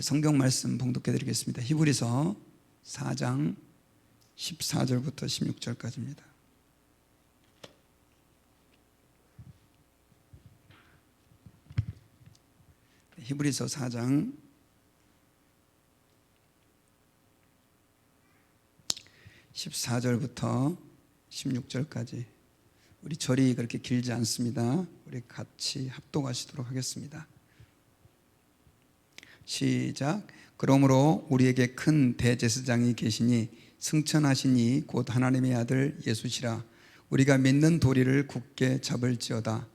성경 말씀 봉독해 드리겠습니다. 히브리서 4장 14절부터 16절까지입니다. 히브리서 4장 14절부터 16절까지. 우리 절이 그렇게 길지 않습니다. 우리 같이 합독하시도록 하겠습니다. 시작. 그러므로 우리에게 큰 대제사장이 계시니 승천하시니 곧 하나님의 아들 예수시라. 우리가 믿는 도리를 굳게 잡을지어다.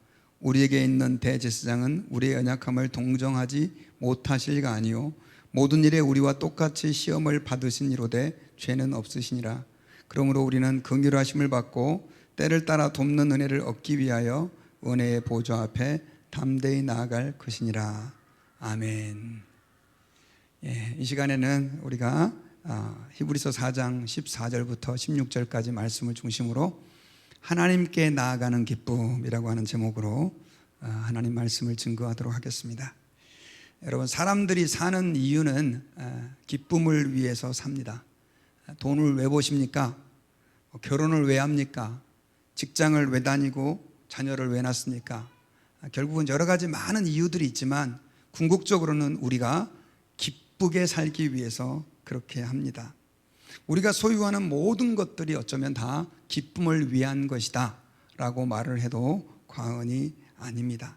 우리에게 있는 대제사장은 우리의 연약함을 동정하지 못하실가 아니요 모든 일에 우리와 똑같이 시험을 받으신 이로되 죄는 없으시니라. 그러므로 우리는 긍휼하심을 받고 때를 따라 돕는 은혜를 얻기 위하여 은혜의 보좌 앞에 담대히 나아갈 것이니라. 아멘. 이 시간에는 우리가 히브리서 4장 14절부터 16절까지 말씀을 중심으로 하나님께 나아가는 기쁨이라고 하는 제목으로 하나님 말씀을 증거하도록 하겠습니다. 여러분, 사람들이 사는 이유는 기쁨을 위해서 삽니다. 돈을 왜 버십니까? 결혼을 왜 합니까? 직장을 왜 다니고 자녀를 왜 낳습니까? 결국은 여러 가지 많은 이유들이 있지만 궁극적으로는 우리가 기쁘게 살기 위해서 그렇게 합니다. 우리가 소유하는 모든 것들이 어쩌면 다 기쁨을 위한 것이다 라고 말을 해도 과언이 아닙니다.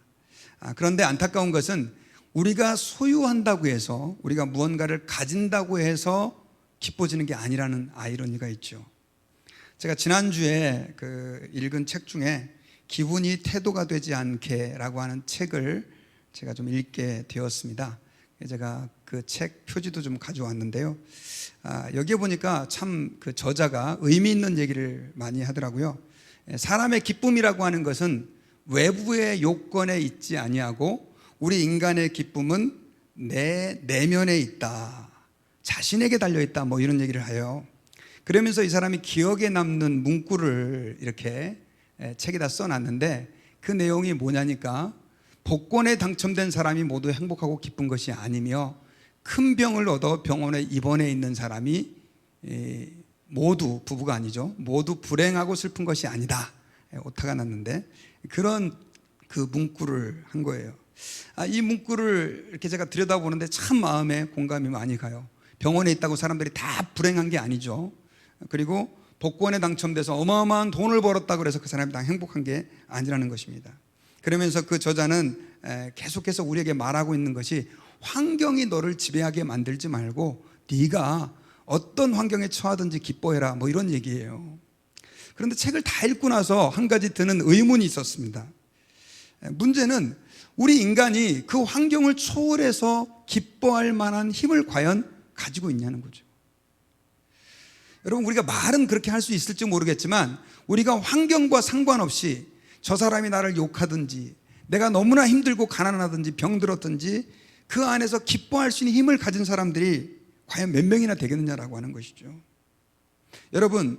그런데 안타까운 것은 우리가 소유한다고 해서, 우리가 무언가를 가진다고 해서 기뻐지는 게 아니라는 아이러니가 있죠. 제가 지난주에 읽은 책 중에 기분이 태도가 되지 않게 라고 하는 책을 제가 좀 읽게 되었습니다. 제가 그 책 표지도 좀 가져왔는데요. 여기에 보니까 참 그 저자가 의미 있는 얘기를 많이 하더라고요. 사람의 기쁨이라고 하는 것은 외부의 요건에 있지 아니하고 우리 인간의 기쁨은 내 내면에 있다, 자신에게 달려있다, 뭐 이런 얘기를 해요. 그러면서 이 사람이 기억에 남는 문구를 이렇게 책에다 써놨는데 그 내용이 뭐냐니까 복권에 당첨된 사람이 모두 행복하고 기쁜 것이 아니며 큰 병을 얻어 병원에 입원해 있는 사람이 모두, 부부가 아니죠, 모두 불행하고 슬픈 것이 아니다, 오타가 났는데 그런 그 문구를 한 거예요. 이 문구를 이렇게 제가 들여다보는데 참 마음에 공감이 많이 가요. 병원에 있다고 사람들이 다 불행한 게 아니죠. 그리고 복권에 당첨돼서 어마어마한 돈을 벌었다고 해서 그 사람이 다 행복한 게 아니라는 것입니다. 그러면서 그 저자는 계속해서 우리에게 말하고 있는 것이 환경이 너를 지배하게 만들지 말고 네가 어떤 환경에 처하든지 기뻐해라, 뭐 이런 얘기예요. 그런데 책을 다 읽고 나서 한 가지 드는 의문이 있었습니다. 문제는 우리 인간이 그 환경을 초월해서 기뻐할 만한 힘을 과연 가지고 있냐는 거죠. 여러분, 우리가 말은 그렇게 할 수 있을지 모르겠지만 우리가 환경과 상관없이 저 사람이 나를 욕하든지 내가 너무나 힘들고 가난하든지 병들었든지 그 안에서 기뻐할 수 있는 힘을 가진 사람들이 과연 몇 명이나 되겠느냐라고 하는 것이죠. 여러분,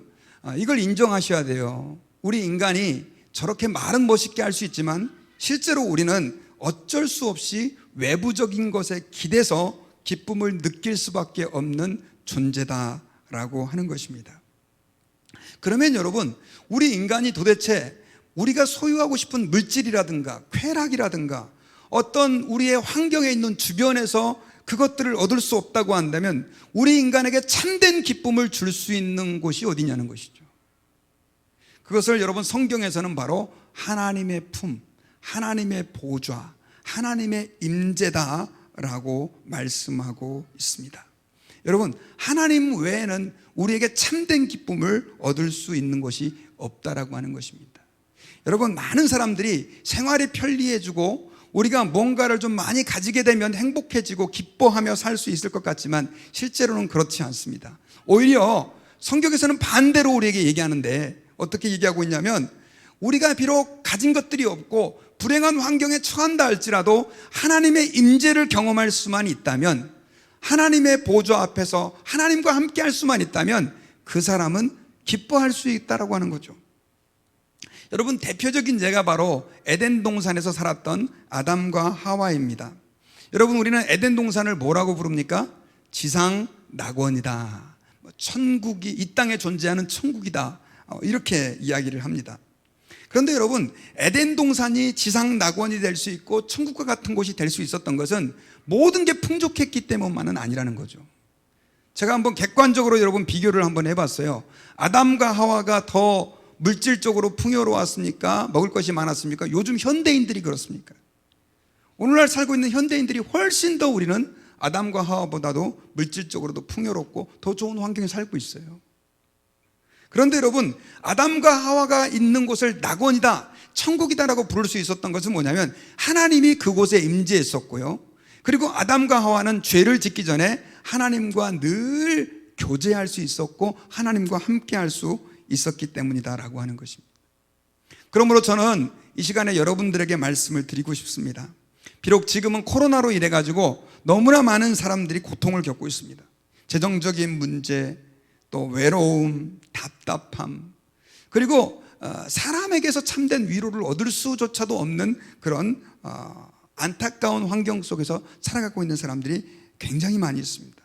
이걸 인정하셔야 돼요. 우리 인간이 저렇게 말은 멋있게 할 수 있지만 실제로 우리는 어쩔 수 없이 외부적인 것에 기대서 기쁨을 느낄 수밖에 없는 존재다라고 하는 것입니다. 그러면 여러분, 우리 인간이 도대체 우리가 소유하고 싶은 물질이라든가 쾌락이라든가 어떤 우리의 환경에 있는 주변에서 그것들을 얻을 수 없다고 한다면 우리 인간에게 참된 기쁨을 줄 수 있는 곳이 어디냐는 것이죠. 그것을 여러분, 성경에서는 바로 하나님의 품, 하나님의 보좌, 하나님의 임재다라고 말씀하고 있습니다. 여러분, 하나님 외에는 우리에게 참된 기쁨을 얻을 수 있는 것이 없다라고 하는 것입니다. 여러분, 많은 사람들이 생활이 편리해지고 우리가 뭔가를 좀 많이 가지게 되면 행복해지고 기뻐하며 살 수 있을 것 같지만 실제로는 그렇지 않습니다. 오히려 성경에서는 반대로 우리에게 얘기하는데 어떻게 얘기하고 있냐면 우리가 비록 가진 것들이 없고 불행한 환경에 처한다 할지라도 하나님의 임재를 경험할 수만 있다면, 하나님의 보좌 앞에서 하나님과 함께 할 수만 있다면 그 사람은 기뻐할 수 있다라고 하는 거죠. 여러분, 대표적인 예가 바로 에덴 동산에서 살았던 아담과 하와입니다. 여러분, 우리는 에덴 동산을 뭐라고 부릅니까? 지상 낙원이다. 천국이, 이 땅에 존재하는 천국이다. 이렇게 이야기를 합니다. 그런데 여러분, 에덴 동산이 지상 낙원이 될 수 있고 천국과 같은 곳이 될 수 있었던 것은 모든 게 풍족했기 때문만은 아니라는 거죠. 제가 한번 객관적으로 여러분 비교를 한번 해봤어요. 아담과 하와가 더 물질적으로 풍요로웠습니까? 먹을 것이 많았습니까? 요즘 현대인들이 그렇습니까? 오늘날 살고 있는 현대인들이 훨씬 더 우리는 아담과 하와보다도 물질적으로도 풍요롭고 더 좋은 환경에 살고 있어요. 그런데 여러분, 아담과 하와가 있는 곳을 낙원이다, 천국이다라고 부를 수 있었던 것은 뭐냐면 하나님이 그곳에 임재했었고요, 그리고 아담과 하와는 죄를 짓기 전에 하나님과 늘 교제할 수 있었고 하나님과 함께 할 수 있었기 때문이다라고 하는 것입니다. 그러므로 저는 이 시간에 여러분들에게 말씀을 드리고 싶습니다. 비록 지금은 코로나로 인해 가지고 너무나 많은 사람들이 고통을 겪고 있습니다. 재정적인 문제, 또 외로움, 답답함, 그리고 사람에게서 참된 위로를 얻을 수조차도 없는 그런 안타까운 환경 속에서 살아가고 있는 사람들이 굉장히 많이 있습니다.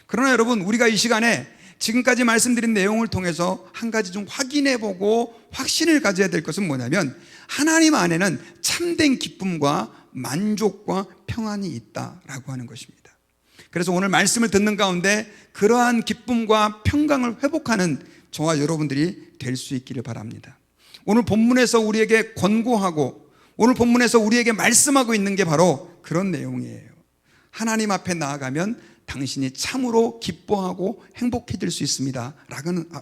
그러나 여러분, 우리가 이 시간에 지금까지 말씀드린 내용을 통해서 한 가지 좀 확인해보고 확신을 가져야 될 것은 뭐냐면 하나님 안에는 참된 기쁨과 만족과 평안이 있다라고 하는 것입니다. 그래서 오늘 말씀을 듣는 가운데 그러한 기쁨과 평강을 회복하는 저와 여러분들이 될 수 있기를 바랍니다. 오늘 본문에서 우리에게 권고하고 오늘 본문에서 우리에게 말씀하고 있는 게 바로 그런 내용이에요. 하나님 앞에 나아가면 당신이 참으로 기뻐하고 행복해질 수 있습니다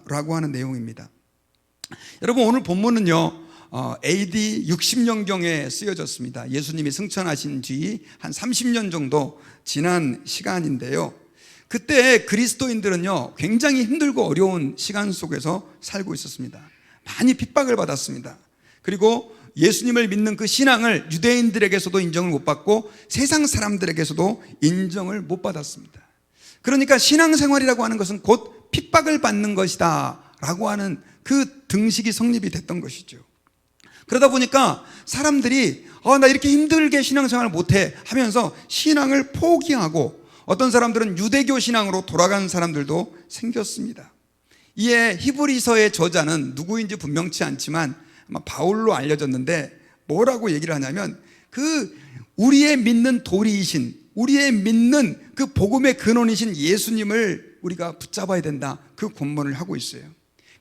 라고 하는 내용입니다. 여러분, 오늘 본문은요 AD 60년경에 쓰여졌습니다. 예수님이 승천하신 뒤 한 30년 정도 지난 시간인데요, 그때 그리스도인들은요 굉장히 힘들고 어려운 시간 속에서 살고 있었습니다. 많이 핍박을 받았습니다. 그리고 예수님을 믿는 그 신앙을 유대인들에게서도 인정을 못 받고 세상 사람들에게서도 인정을 못 받았습니다. 그러니까 신앙생활이라고 하는 것은 곧 핍박을 받는 것이다 라고 하는 그 등식이 성립이 됐던 것이죠. 그러다 보니까 사람들이 나 이렇게 힘들게 신앙생활을 못해 하면서 신앙을 포기하고 어떤 사람들은 유대교 신앙으로 돌아간 사람들도 생겼습니다. 이에 히브리서의 저자는 누구인지 분명치 않지만 아마 바울로 알려졌는데 뭐라고 얘기를 하냐면 우리의 믿는 도리이신, 우리의 믿는 그 복음의 근원이신 예수님을 우리가 붙잡아야 된다, 그 권면을 하고 있어요.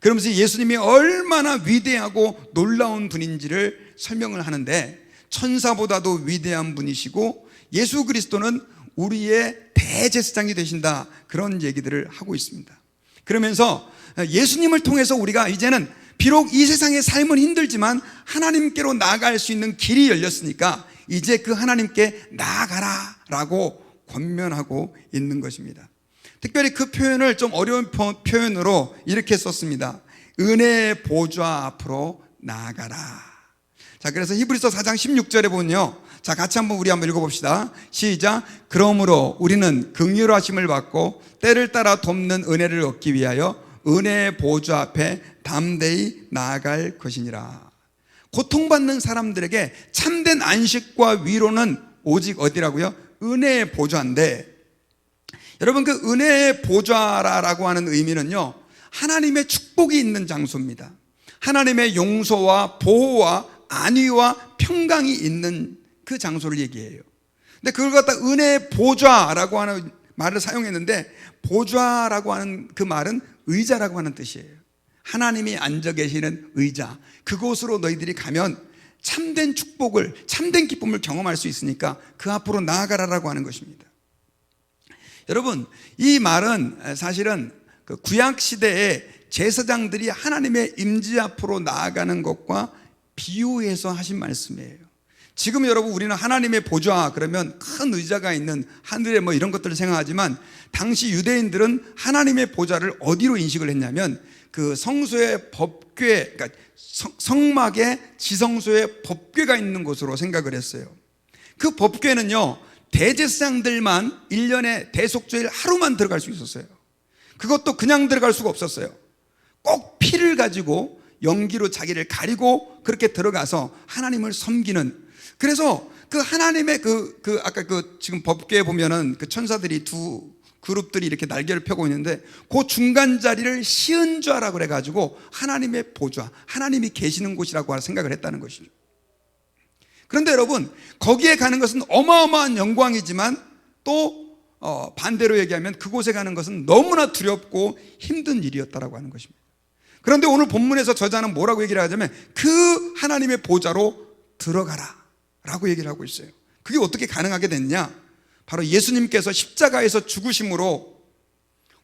그러면서 예수님이 얼마나 위대하고 놀라운 분인지를 설명을 하는데 천사보다도 위대한 분이시고 예수 그리스도는 우리의 대제사장이 되신다, 그런 얘기들을 하고 있습니다. 그러면서 예수님을 통해서 우리가 이제는 비록 이 세상의 삶은 힘들지만 하나님께로 나아갈 수 있는 길이 열렸으니까 이제 그 하나님께 나아가라 라고 권면하고 있는 것입니다. 특별히 그 표현을 좀 어려운 표현으로 이렇게 썼습니다. 은혜의 보좌 앞으로 나아가라. 자, 그래서 히브리서 4장 16절에 보면요, 자, 같이 우리 한번 읽어봅시다. 시작. 그러므로 우리는 긍휼하심을 받고 때를 따라 돕는 은혜를 얻기 위하여 은혜의 보좌 앞에 담대히 나아갈 것이니라. 고통받는 사람들에게 참된 안식과 위로는 오직 어디라고요? 은혜의 보좌인데, 여러분, 그 은혜의 보좌라고 하는 의미는요 하나님의 축복이 있는 장소입니다. 하나님의 용서와 보호와 안위와 평강이 있는 그 장소를 얘기해요. 근데 그걸 갖다 은혜의 보좌라고 하는 말을 사용했는데, 보좌라고 하는 그 말은 의자라고 하는 뜻이에요. 하나님이 앉아 계시는 의자, 그곳으로 너희들이 가면 참된 축복을, 참된 기쁨을 경험할 수 있으니까 그 앞으로 나아가라라고 하는 것입니다. 여러분, 이 말은 사실은 그 구약 시대에 제사장들이 하나님의 임재 앞으로 나아가는 것과 비유해서 하신 말씀이에요. 지금 여러분, 우리는 하나님의 보좌 그러면 큰 의자가 있는 하늘에 이런 것들을 생각하지만 당시 유대인들은 하나님의 보좌를 어디로 인식을 했냐면 그 성소의 법궤, 그러니까 성막의 지성소의 법궤가 있는 곳으로 생각을 했어요. 그 법궤는요 대제사장들만 1년에 대속죄일 하루만 들어갈 수 있었어요. 그것도 그냥 들어갈 수가 없었어요. 꼭 피를 가지고 연기로 자기를 가리고 그렇게 들어가서 하나님을 섬기는, 그래서 그 하나님의 아까 지금 법궤에 보면은 그 천사들이 두 그룹들이 이렇게 날개를 펴고 있는데 그 중간 자리를 시은좌라고 그래가지고 하나님의 보좌, 하나님이 계시는 곳이라고 생각을 했다는 것이죠. 그런데 여러분, 거기에 가는 것은 어마어마한 영광이지만 또 반대로 얘기하면 그곳에 가는 것은 너무나 두렵고 힘든 일이었다라고 하는 것입니다. 그런데 오늘 본문에서 저자는 뭐라고 얘기를 하자면 그 하나님의 보좌로 들어가라 라고 얘기를 하고 있어요. 그게 어떻게 가능하게 됐냐? 바로 예수님께서 십자가에서 죽으심으로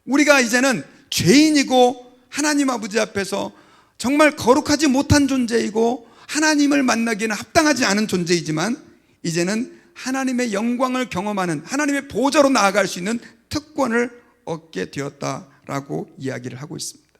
우리가 이제는 죄인이고 하나님 아버지 앞에서 정말 거룩하지 못한 존재이고 하나님을 만나기에는 합당하지 않은 존재이지만 이제는 하나님의 영광을 경험하는 하나님의 보좌로 나아갈 수 있는 특권을 얻게 되었다라고 이야기를 하고 있습니다.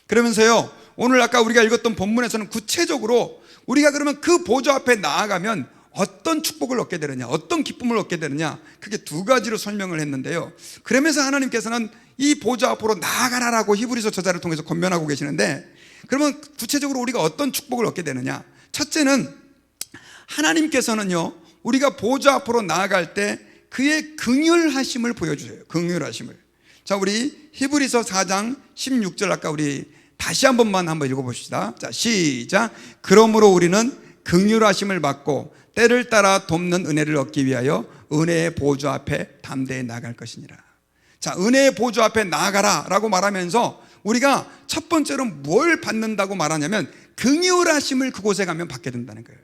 그러면서요, 오늘 아까 우리가 읽었던 본문에서는 구체적으로 우리가 그러면 그 보좌 앞에 나아가면 어떤 축복을 얻게 되느냐, 어떤 기쁨을 얻게 되느냐, 그게 두 가지로 설명을 했는데요. 그러면서 하나님께서는 이 보좌 앞으로 나아가라라고 히브리서 저자를 통해서 권면하고 계시는데, 그러면 구체적으로 우리가 어떤 축복을 얻게 되느냐? 첫째는 하나님께서는요, 우리가 보좌 앞으로 나아갈 때 그의 긍휼하심을 보여주세요. 긍휼하심을. 자, 우리 히브리서 4장 16절 아까 우리 다시 한 번만 한번 읽어봅시다. 자, 시작. 그러므로 우리는 긍휼하심을 받고 때를 따라 돕는 은혜를 얻기 위하여 은혜의 보좌 앞에 담대히 나아갈 것이니라. 자, 은혜의 보좌 앞에 나아가라 라고 말하면서 우리가 첫 번째로 뭘 받는다고 말하냐면 긍휼하심을 그곳에 가면 받게 된다는 거예요.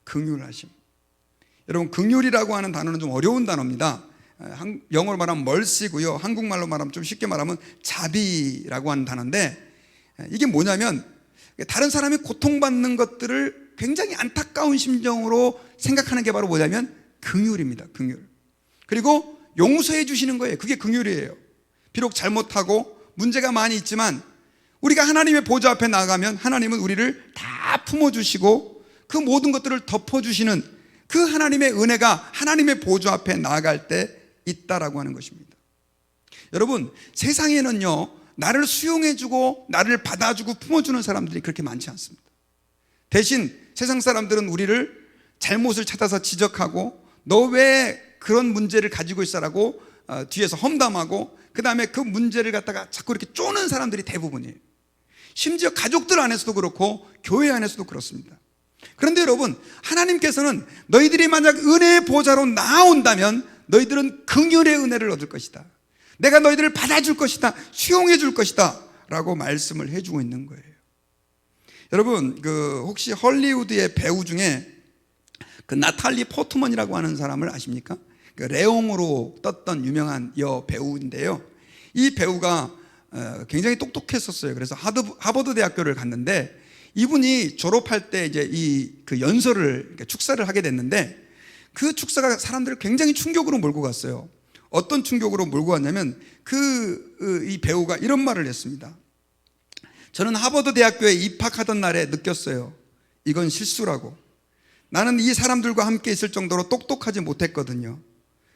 긍휼하심. 여러분, 긍휼이라고 하는 단어는 좀 어려운 단어입니다. 영어로 말하면 mercy고요, 한국말로 말하면 좀 쉽게 말하면 자비라고 하는 단어인데, 이게 뭐냐면 다른 사람이 고통받는 것들을 굉장히 안타까운 심정으로 생각하는 게 바로 뭐냐면 긍휼입니다. 긍휼. 그리고 용서해 주시는 거예요. 그게 긍휼이에요. 비록 잘못하고 문제가 많이 있지만 우리가 하나님의 보좌 앞에 나가면 하나님은 우리를 다 품어주시고 그 모든 것들을 덮어주시는 그 하나님의 은혜가 하나님의 보좌 앞에 나아갈 때 있다라고 하는 것입니다. 여러분, 세상에는요, 나를 수용해주고 나를 받아주고 품어주는 사람들이 그렇게 많지 않습니다. 대신 세상 사람들은 우리를 잘못을 찾아서 지적하고 너 왜 그런 문제를 가지고 있어라고 뒤에서 험담하고 그 다음에 그 문제를 갖다가 자꾸 이렇게 쪼는 사람들이 대부분이에요. 심지어 가족들 안에서도 그렇고 교회 안에서도 그렇습니다. 그런데 여러분, 하나님께서는 너희들이 만약 은혜의 보좌로 나온다면 너희들은 긍휼의 은혜를 얻을 것이다. 내가 너희들을 받아줄 것이다. 수용해 줄 것이다 라고 말씀을 해주고 있는 거예요. 여러분, 혹시 헐리우드의 배우 중에 나탈리 포트먼이라고 하는 사람을 아십니까? 레옹으로 떴던 유명한 배우인데요. 이 배우가 굉장히 똑똑했었어요. 그래서 하버드 대학교를 갔는데 이분이 졸업할 때 이제 그 연설을, 축사를 하게 됐는데 그 축사가 사람들을 굉장히 충격으로 몰고 갔어요. 어떤 충격으로 몰고 갔냐면 이 배우가 이런 말을 했습니다. 저는 하버드 대학교에 입학하던 날에 느꼈어요. 이건 실수라고. 나는 이 사람들과 함께 있을 정도로 똑똑하지 못했거든요.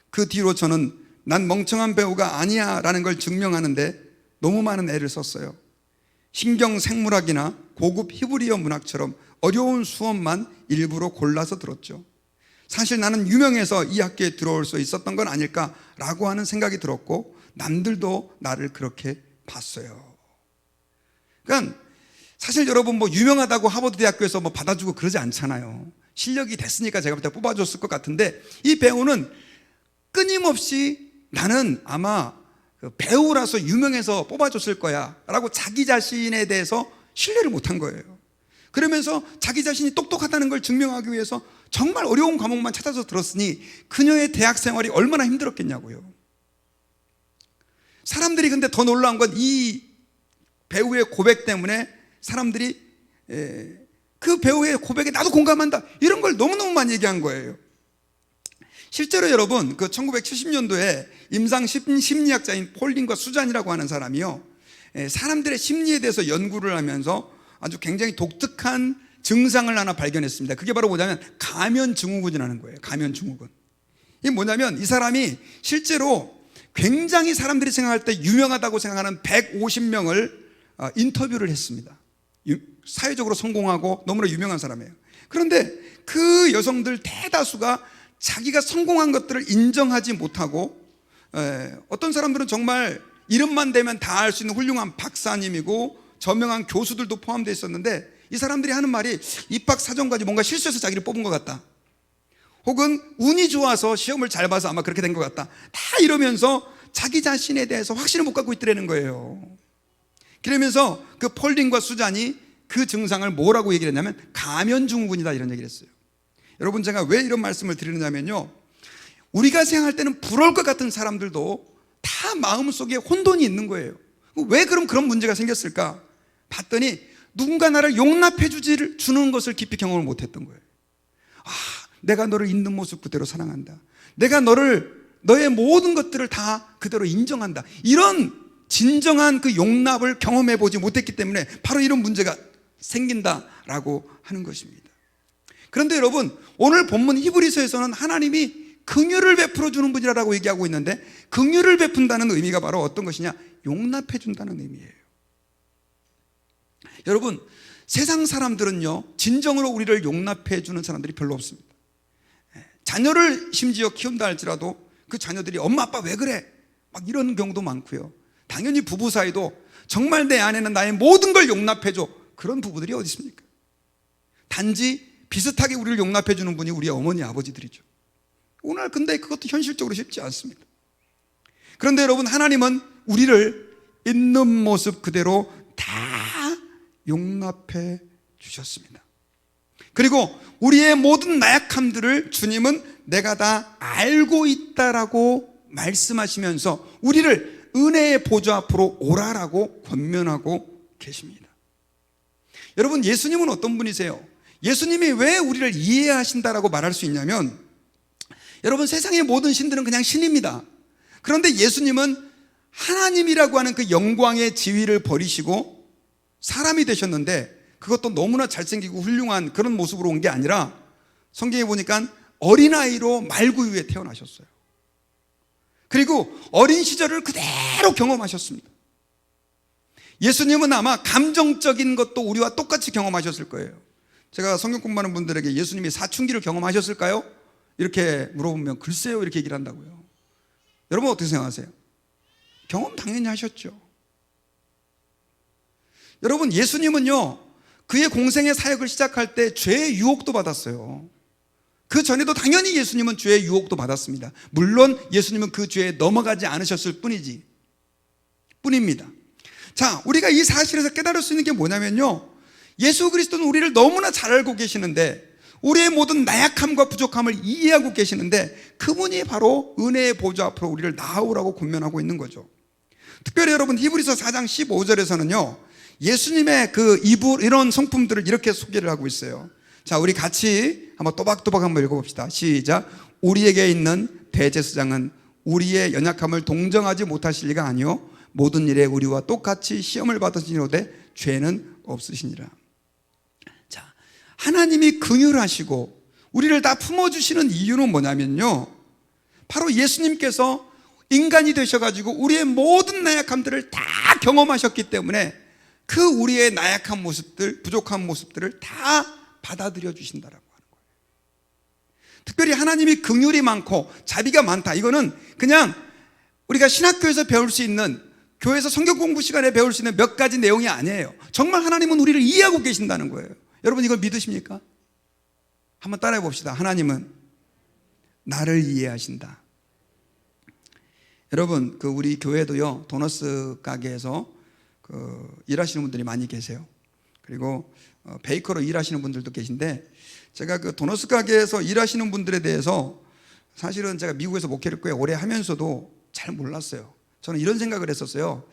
그 뒤로 저는 난 멍청한 배우가 아니야 라는 걸 증명하는데 너무 많은 애를 썼어요. 신경생물학이나 고급 히브리어 문학처럼 어려운 수업만 일부러 골라서 들었죠. 사실 나는 유명해서 이 학교에 들어올 수 있었던 건 아닐까라고 하는 생각이 들었고 남들도 나를 그렇게 봤어요. 그러니까 사실 여러분 유명하다고 하버드 대학교에서 받아주고 그러지 않잖아요. 실력이 됐으니까 제가 볼 때 뽑아줬을 것 같은데 이 배우는 끊임없이 나는 아마 배우라서 유명해서 뽑아줬을 거야 라고 자기 자신에 대해서 신뢰를 못한 거예요. 그러면서 자기 자신이 똑똑하다는 걸 증명하기 위해서 정말 어려운 과목만 찾아서 들었으니 그녀의 대학 생활이 얼마나 힘들었겠냐고요. 사람들이 근데 더 놀라운 건 이 배우의 고백 때문에 사람들이 그 배우의 고백에 나도 공감한다 이런 걸 너무너무 많이 얘기한 거예요. 실제로 여러분 1970년도에 임상 심리학자인 폴린과 수잔이라고 하는 사람이요, 사람들의 심리에 대해서 연구를 하면서 아주 굉장히 독특한 증상을 하나 발견했습니다. 그게 바로 뭐냐면 가면증후군이라는 거예요. 가면증후군. 이게 뭐냐면 이 사람이 실제로 굉장히 사람들이 생각할 때 유명하다고 생각하는 150명을 인터뷰를 했습니다. 사회적으로 성공하고 너무나 유명한 사람이에요. 그런데 그 여성들 대다수가 자기가 성공한 것들을 인정하지 못하고, 어떤 사람들은 정말 이름만 대면 다 알 수 있는 훌륭한 박사님이고 저명한 교수들도 포함되어 있었는데, 이 사람들이 하는 말이 입학사정까지 뭔가 실수해서 자기를 뽑은 것 같다, 혹은 운이 좋아서 시험을 잘 봐서 아마 그렇게 된 것 같다, 다 이러면서 자기 자신에 대해서 확신을 못 갖고 있더라는 거예요. 그러면서 그 폴린과 수잔이 그 증상을 뭐라고 얘기를 했냐면 가면증후군이다, 이런 얘기를 했어요. 여러분, 제가 왜 이런 말씀을 드리느냐면요, 우리가 생각할 때는 부러울 것 같은 사람들도 다 마음속에 혼돈이 있는 거예요. 왜 그럼 그런 문제가 생겼을까 봤더니 누군가 나를 용납해 주는 것을 깊이 경험을 못했던 거예요. 내가 너를 있는 모습 그대로 사랑한다, 내가 너의 모든 것들을 다 그대로 인정한다, 이런 진정한 그 용납을 경험해 보지 못했기 때문에 바로 이런 문제가 생긴다라고 하는 것입니다. 그런데 여러분, 오늘 본문 히브리서에서는 하나님이 긍휼을 베풀어 주는 분이라고 얘기하고 있는데, 긍휼을 베푼다는 의미가 바로 어떤 것이냐, 용납해 준다는 의미예요. 여러분, 세상 사람들은요, 진정으로 우리를 용납해 주는 사람들이 별로 없습니다. 자녀를 심지어 키운다 할지라도 그 자녀들이 엄마 아빠 왜 그래? 막 이런 경우도 많고요. 당연히 부부 사이도 정말 내 아내는 나의 모든 걸 용납해 줘, 그런 부부들이 어디 있습니까? 단지 비슷하게 우리를 용납해 주는 분이 우리 어머니 아버지들이죠. 오늘 근데 그것도 현실적으로 쉽지 않습니다. 그런데 여러분, 하나님은 우리를 있는 모습 그대로 다 용납해 주셨습니다. 그리고 우리의 모든 나약함들을 주님은 내가 다 알고 있다라고 말씀하시면서 우리를 은혜의 보좌 앞으로 오라라고 권면하고 계십니다. 여러분, 예수님은 어떤 분이세요? 예수님이 왜 우리를 이해하신다라고 말할 수 있냐면, 여러분, 세상의 모든 신들은 그냥 신입니다. 그런데 예수님은 하나님이라고 하는 그 영광의 지위를 버리시고 사람이 되셨는데, 그것도 너무나 잘생기고 훌륭한 그런 모습으로 온 게 아니라 성경에 보니까 어린아이로 말구유에 태어나셨어요. 그리고 어린 시절을 그대로 경험하셨습니다. 예수님은 아마 감정적인 것도 우리와 똑같이 경험하셨을 거예요. 제가 성경 공부하는 분들에게 예수님이 사춘기를 경험하셨을까요? 이렇게 물어보면 글쎄요, 이렇게 얘기를 한다고요. 여러분, 어떻게 생각하세요? 경험 당연히 하셨죠. 여러분, 예수님은요, 그의 공생의 사역을 시작할 때 죄의 유혹도 받았어요. 그 전에도 당연히 예수님은 죄의 유혹도 받았습니다. 물론 예수님은 그 죄에 넘어가지 않으셨을 뿐입니다. 자, 우리가 이 사실에서 깨달을 수 있는 게 뭐냐면요, 예수 그리스도는 우리를 너무나 잘 알고 계시는데, 우리의 모든 나약함과 부족함을 이해하고 계시는데, 그분이 바로 은혜의 보좌 앞으로 우리를 나아오라고 권면하고 있는 거죠. 특별히 여러분, 히브리서 4장 15절에서는요 예수님의 그 이런 성품들을 이렇게 소개를 하고 있어요. 자, 우리 같이 한번 또박또박 한번 읽어봅시다. 시작. 우리에게 있는 대제사장은 우리의 연약함을 동정하지 못하실 리가 아니요 모든 일에 우리와 똑같이 시험을 받으시노되 죄는 없으시니라. 자, 하나님이 긍휼하시고 우리를 다 품어주시는 이유는 뭐냐면요, 바로 예수님께서 인간이 되셔가지고 우리의 모든 나약함들을 다 경험하셨기 때문에 그 우리의 나약한 모습들, 부족한 모습들을 다 받아들여 주신다라고 하는 거예요. 특별히 하나님이 긍휼이 많고 자비가 많다, 이거는 그냥 우리가 신학교에서 배울 수 있는, 교회에서 성경 공부 시간에 배울 수 있는 몇 가지 내용이 아니에요. 정말 하나님은 우리를 이해하고 계신다는 거예요. 여러분, 이걸 믿으십니까? 한번 따라해 봅시다. 하나님은 나를 이해하신다. 여러분, 우리 교회도요 도너스 가게에서 일하시는 분들이 많이 계세요. 그리고 베이커로 일하시는 분들도 계신데, 제가 그 도너스 가게에서 일하시는 분들에 대해서 사실은 제가 미국에서 목회를 꽤 오래 하면서도 잘 몰랐어요. 저는 이런 생각을 했었어요.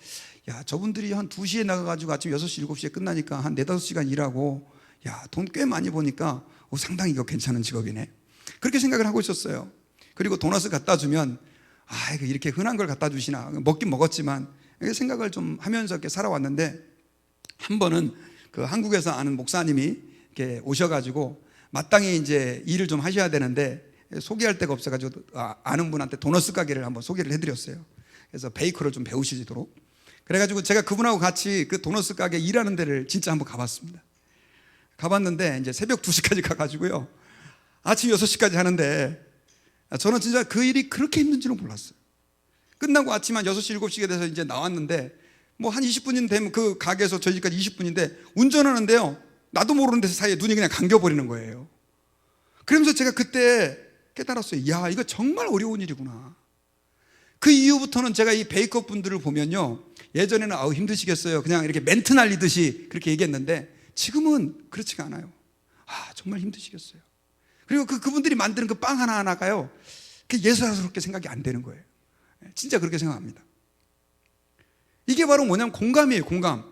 야, 저분들이 한 2시에 나가가지고 아침 6시, 7시에 끝나니까 한 4-5시간 일하고, 야, 돈 꽤 많이 버니까 상당히 이거 괜찮은 직업이네, 그렇게 생각을 하고 있었어요. 그리고 도너스 갖다 주면 이렇게 흔한 걸 갖다 주시나, 먹긴 먹었지만 생각을 좀 하면서 이렇게 살아왔는데, 한 번은 그 한국에서 아는 목사님이 이렇게 오셔가지고 마땅히 이제 일을 좀 하셔야 되는데 소개할 데가 없어가지고 아는 분한테 도너스 가게를 한번 소개를 해드렸어요. 그래서 베이커를 좀 배우시도록. 그래가지고 제가 그분하고 같이 그 도너스 가게 일하는 데를 진짜 한번 가봤습니다. 가봤는데 이제 새벽 2시까지 가가지고요, 아침 6시까지 하는데, 저는 진짜 그 일이 그렇게 힘든지는 몰랐어요. 끝나고 아침 한 6시, 7시가 돼서 이제 나왔는데, 뭐 한 20분이 되면 그 가게에서 저희 집까지 20분인데, 운전하는데요, 나도 모르는 데 사이에 눈이 그냥 감겨버리는 거예요. 그러면서 제가 그때 깨달았어요. 야, 이거 정말 어려운 일이구나. 그 이후부터는 제가 이 베이커 분들을 보면요, 예전에는 아우 힘드시겠어요, 그냥 이렇게 멘트 날리듯이 그렇게 얘기했는데, 지금은 그렇지가 않아요. 아, 정말 힘드시겠어요. 그리고 그분들이 만드는 그 빵 하나하나가요, 그 예술스럽게 생각이 안 되는 거예요. 진짜 그렇게 생각합니다. 이게 바로 뭐냐면 공감이에요, 공감.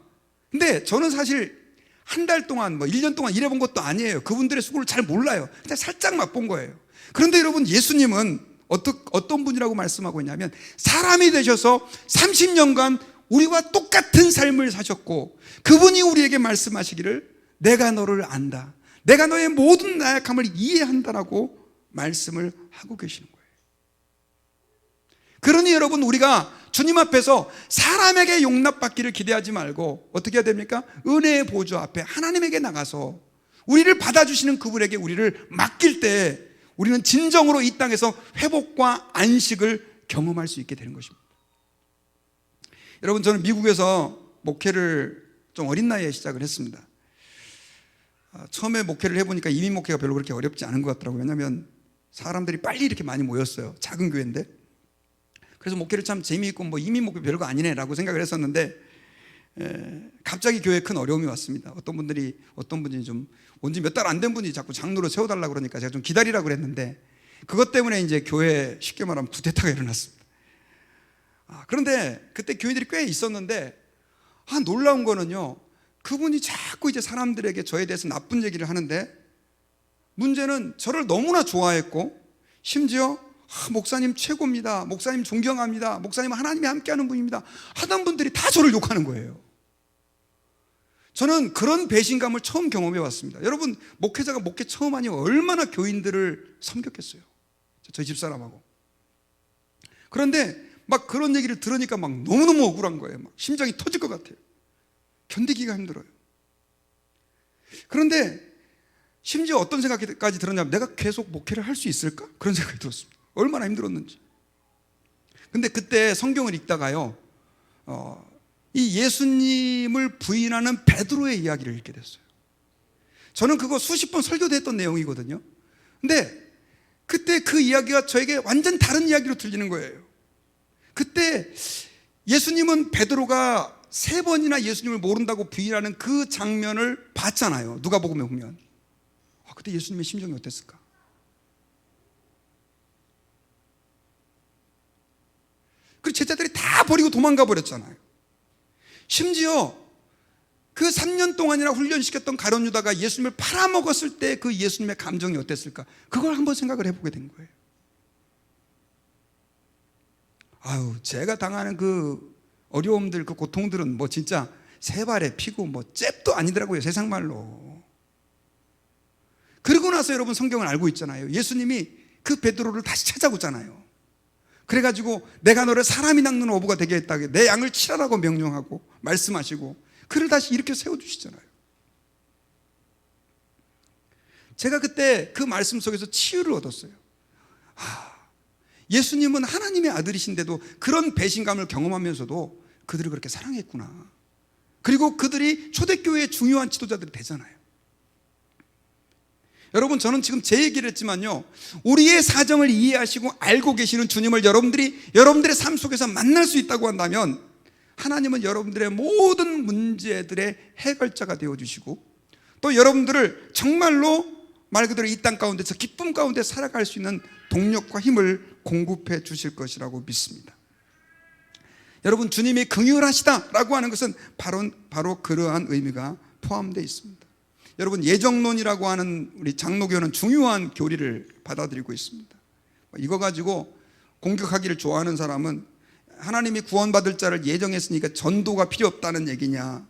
근데 저는 사실 한 달 동안, 뭐 1년 동안 일해본 것도 아니에요. 그분들의 수고를 잘 몰라요. 그냥 살짝 맛본 거예요. 그런데 여러분, 예수님은 어떤 분이라고 말씀하고 있냐면, 사람이 되셔서 30년간 우리와 똑같은 삶을 사셨고, 그분이 우리에게 말씀하시기를 내가 너를 안다, 내가 너의 모든 나약함을 이해한다라고 말씀을 하고 계시는 거예요. 그러니 여러분, 우리가 주님 앞에서 사람에게 용납받기를 기대하지 말고 어떻게 해야 됩니까? 은혜의 보좌 앞에 하나님에게 나가서 우리를 받아주시는 그분에게 우리를 맡길 때, 우리는 진정으로 이 땅에서 회복과 안식을 경험할 수 있게 되는 것입니다. 여러분, 저는 미국에서 목회를 좀 어린 나이에 시작을 했습니다. 처음에 목회를 해보니까 이민 목회가 별로 그렇게 어렵지 않은 것 같더라고요. 왜냐하면 사람들이 빨리 이렇게 많이 모였어요. 작은 교회인데. 그래서 목회를 참 재미있고, 뭐 이민 목회 별거 아니네라고 생각을 했었는데, 갑자기 교회에 큰 어려움이 왔습니다. 어떤 분이 좀 온 지 몇 달 안 된 분이 자꾸 장로로 세워달라고 그러니까 제가 좀 기다리라고 그랬는데, 그것 때문에 이제 교회에 쉽게 말하면 쿠데타가 일어났습니다. 그런데 그때 교인들이 꽤 있었는데, 놀라운 거는요, 그분이 자꾸 이제 사람들에게 저에 대해서 나쁜 얘기를 하는데, 문제는 저를 너무나 좋아했고, 심지어 목사님 최고입니다, 목사님 존경합니다, 목사님 하나님이 함께하는 분입니다 하던 분들이 다 저를 욕하는 거예요. 저는 그런 배신감을 처음 경험해 봤습니다. 여러분, 목회자가 목회 처음 하니 얼마나 교인들을 섬겼겠어요, 저희 집사람하고. 그런데 막 그런 얘기를 들으니까 막 너무너무 억울한 거예요. 막 심장이 터질 것 같아요. 견디기가 힘들어요. 그런데 심지어 어떤 생각까지 들었냐면, 내가 계속 목회를 할 수 있을까? 그런 생각이 들었습니다. 얼마나 힘들었는지. 근데 그때 성경을 읽다가요, 이 예수님을 부인하는 베드로의 이야기를 읽게 됐어요. 저는 그거 수십 번 설교도 했던 내용이거든요. 근데 그때 그 이야기가 저에게 완전 다른 이야기로 들리는 거예요. 그때 예수님은 베드로가 3번이나 예수님을 모른다고 부인하는 그 장면을 봤잖아요. 누가복음에 보면. 그때 예수님의 심정이 어땠을까? 그리고 제자들이 다 버리고 도망가 버렸잖아요. 심지어 그 3년 동안이나 훈련시켰던 가룟 유다가 예수님을 팔아먹었을 때 그 예수님의 감정이 어땠을까? 그걸 한번 생각을 해보게 된 거예요. 제가 당하는 그 어려움들, 그 고통들은 뭐 진짜 세 발의 피고 뭐 잽도 아니더라고요, 세상 말로. 그러고 나서 여러분, 성경을 알고 있잖아요. 예수님이 그 베드로를 다시 찾아오잖아요. 그래가지고 내가 너를 사람이 낚는 어부가 되게 했다, 내 양을 치라라고 명령하고 말씀하시고, 그를 다시 이렇게 세워주시잖아요. 제가 그때 그 말씀 속에서 치유를 얻었어요. 예수님은 하나님의 아들이신데도 그런 배신감을 경험하면서도 그들을 그렇게 사랑했구나. 그리고 그들이 초대교회의 중요한 지도자들이 되잖아요. 여러분, 저는 지금 제 얘기를 했지만요, 우리의 사정을 이해하시고 알고 계시는 주님을 여러분들의 삶 속에서 만날 수 있다고 한다면, 하나님은 여러분들의 모든 문제들의 해결자가 되어주시고, 또 여러분들을 정말로 말 그대로 이 땅 가운데서 기쁨 가운데 살아갈 수 있는 동력과 힘을 공급해 주실 것이라고 믿습니다. 여러분, 주님이 긍휼하시다라고 하는 것은 바로 그러한 의미가 포함되어 있습니다. 여러분, 예정론이라고 하는 우리 장로교는 중요한 교리를 받아들이고 있습니다. 이거 가지고 공격하기를 좋아하는 사람은, 하나님이 구원받을 자를 예정했으니까 전도가 필요 없다는 얘기냐,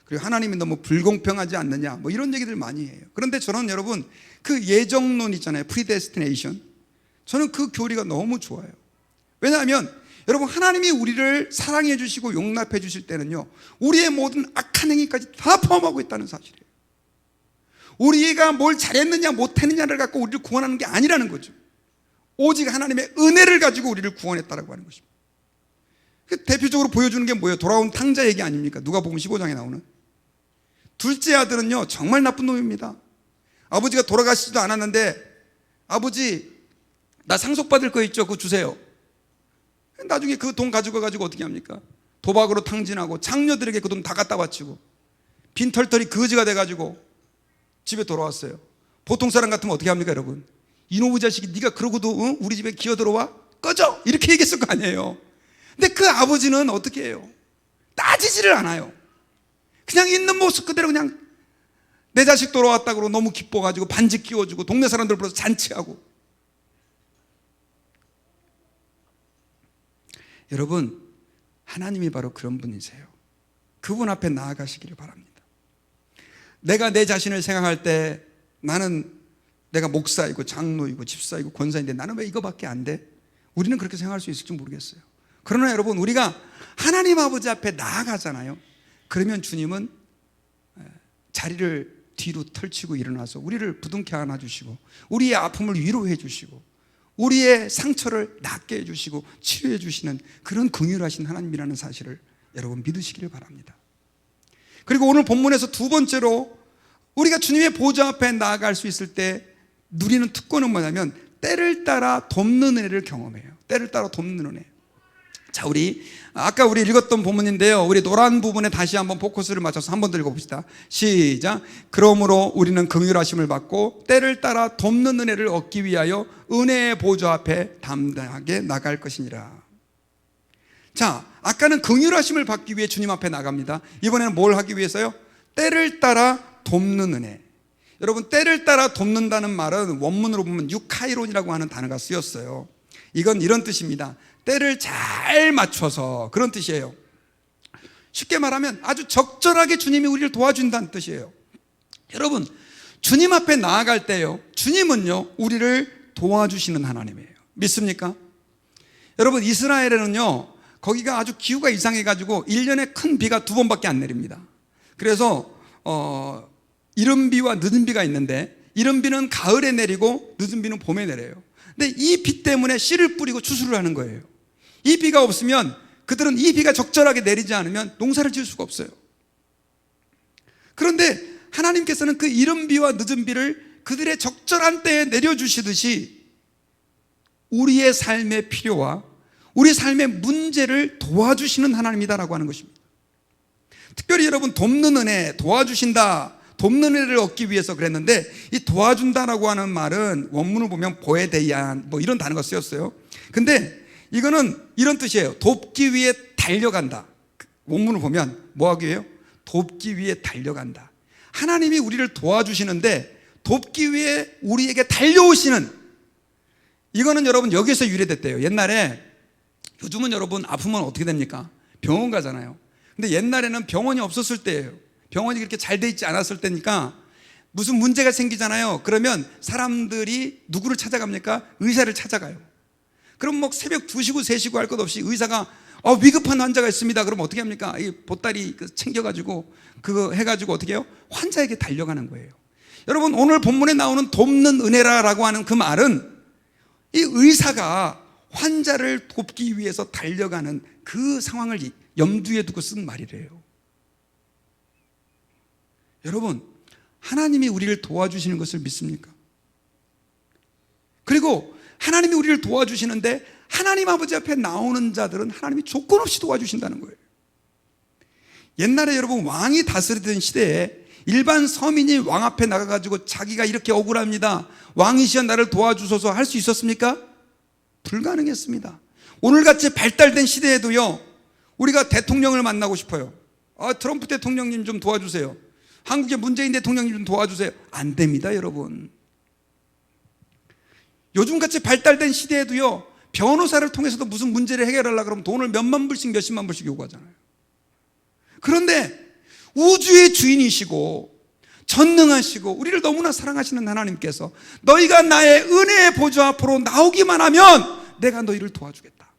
그리고 하나님이 너무 불공평하지 않느냐, 뭐 이런 얘기들 많이 해요. 그런데 저는 여러분, 그 예정론 있잖아요, predestination, 저는 그 교리가 너무 좋아요. 왜냐하면 여러분, 하나님이 우리를 사랑해 주시고 용납해 주실 때는요, 우리의 모든 악한 행위까지 다 포함하고 있다는 사실이에요. 우리가 뭘 잘했느냐 못했느냐를 갖고 우리를 구원하는 게 아니라는 거죠. 오직 하나님의 은혜를 가지고 우리를 구원했다라고 하는 것입니다. 대표적으로 보여주는 게 뭐예요? 돌아온 탕자 얘기 아닙니까? 누가복음 15장에 나오는. 둘째 아들은요, 정말 나쁜 놈입니다. 아버지가 돌아가시지도 않았는데, 아버지 나 상속받을 거 있죠? 그거 주세요. 나중에 그 돈 가지고 어떻게 합니까? 도박으로 탕진하고 장녀들에게 그 돈 다 갖다 바치고 빈털털이 거지가 돼가지고 집에 돌아왔어요. 보통 사람 같으면 어떻게 합니까, 여러분? 이놈의 자식이 네가 그러고도 우리 집에 기어들어와? 꺼져! 이렇게 얘기했을 거 아니에요. 근데 그 아버지는 어떻게 해요? 따지지를 않아요. 그냥 있는 모습 그대로 그냥 내 자식 돌아왔다고 그러고 너무 기뻐가지고 반지 끼워주고 동네 사람들 불러서 잔치하고. 여러분, 하나님이 바로 그런 분이세요. 그분 앞에 나아가시기를 바랍니다. 내가 내 자신을 생각할 때 나는 내가 목사이고 장로이고 집사이고 권사인데 나는 왜 이거밖에 안 돼? 우리는 그렇게 생각할 수 있을지 모르겠어요. 그러나 여러분, 우리가 하나님 아버지 앞에 나아가잖아요. 그러면 주님은 자리를 뒤로 털치고 일어나서 우리를 부둥켜 안아주시고 우리의 아픔을 위로해 주시고 우리의 상처를 낫게 해주시고 치료해 주시는 그런 긍휼하신 하나님이라는 사실을 여러분 믿으시기를 바랍니다. 그리고 오늘 본문에서 두 번째로 우리가 주님의 보좌 앞에 나아갈 수 있을 때 누리는 특권은 뭐냐면 때를 따라 돕는 은혜를 경험해요. 때를 따라 돕는 은혜. 자, 아까 우리 읽었던 본문인데요, 우리 노란 부분에 다시 한번 포커스를 맞춰서 한 번 더 읽어봅시다. 시작. 그러므로 우리는 긍휼하심을 받고 때를 따라 돕는 은혜를 얻기 위하여 은혜의 보좌 앞에 담대하게 나갈 것이니라. 자, 아까는 긍휼하심을 받기 위해 주님 앞에 나갑니다. 이번에는 뭘 하기 위해서요? 때를 따라 돕는 은혜. 여러분, 때를 따라 돕는다는 말은 원문으로 보면 유카이론이라고 하는 단어가 쓰였어요. 이건 이런 뜻입니다. 때를 잘 맞춰서, 그런 뜻이에요. 쉽게 말하면 아주 적절하게 주님이 우리를 도와준다는 뜻이에요. 여러분, 주님 앞에 나아갈 때요, 주님은요 우리를 도와주시는 하나님이에요. 믿습니까? 여러분, 이스라엘에는요 거기가 아주 기후가 이상해가지고 1년에 큰 비가 2번밖에 안 내립니다. 그래서 이른 비와 늦은 비가 있는데, 이른 비는 가을에 내리고 늦은 비는 봄에 내려요. 근데 이 비 때문에 씨를 뿌리고 추수를 하는 거예요. 이 비가 없으면, 그들은 이 비가 적절하게 내리지 않으면 농사를 지을 수가 없어요. 그런데 하나님께서는 그 이른 비와 늦은 비를 그들의 적절한 때에 내려주시듯이 우리의 삶의 필요와 우리 삶의 문제를 도와주시는 하나님이다라고 하는 것입니다. 특별히 여러분, 돕는 은혜, 도와주신다, 돕는 은혜를 얻기 위해서 그랬는데, 이 도와준다라고 하는 말은 원문을 보면 보에데이안 뭐 이런 단어가 쓰였어요. 근데 이거는 이런 뜻이에요. 돕기 위해 달려간다. 원문을 보면 뭐 하기 위해요? 돕기 위해 달려간다. 하나님이 우리를 도와주시는데 돕기 위해 우리에게 달려오시는, 이거는 여러분 여기서 유래됐대요. 옛날에, 요즘은 여러분 아프면 어떻게 됩니까? 병원 가잖아요. 근데 옛날에는 병원이 없었을 때예요. 병원이 그렇게 잘 돼 있지 않았을 때니까 무슨 문제가 생기잖아요. 그러면 사람들이 누구를 찾아갑니까? 의사를 찾아가요. 그럼 뭐 새벽 2시고 3시고 할 것 없이 의사가 위급한 환자가 있습니다. 그럼 어떻게 합니까? 이 보따리 챙겨가지고 그거 해가지고 어떻게 해요? 환자에게 달려가는 거예요. 여러분, 오늘 본문에 나오는 돕는 은혜라고 하는 그 말은 이 의사가 환자를 돕기 위해서 달려가는 그 상황을 염두에 두고 쓴 말이래요. 여러분, 하나님이 우리를 도와주시는 것을 믿습니까? 그리고 하나님이 우리를 도와주시는데 하나님 아버지 앞에 나오는 자들은 하나님이 조건 없이 도와주신다는 거예요. 옛날에 여러분, 왕이 다스리던 시대에 일반 서민이 왕 앞에 나가가지고 자기가 이렇게 억울합니다, 왕이시여 나를 도와주소서 할 수 있었습니까? 불가능했습니다. 오늘같이 발달된 시대에도요, 우리가 대통령을 만나고 싶어요. 트럼프 대통령님 좀 도와주세요. 한국의 문재인 대통령님 좀 도와주세요. 안 됩니다, 여러분. 요즘같이 발달된 시대에도요, 변호사를 통해서도 무슨 문제를 해결하려고 그러면 돈을 몇만 불씩 몇십만 불씩 요구하잖아요. 그런데 우주의 주인이시고 전능하시고 우리를 너무나 사랑하시는 하나님께서 너희가 나의 은혜의 보좌 앞으로 나오기만 하면 내가 너희를 도와주겠다.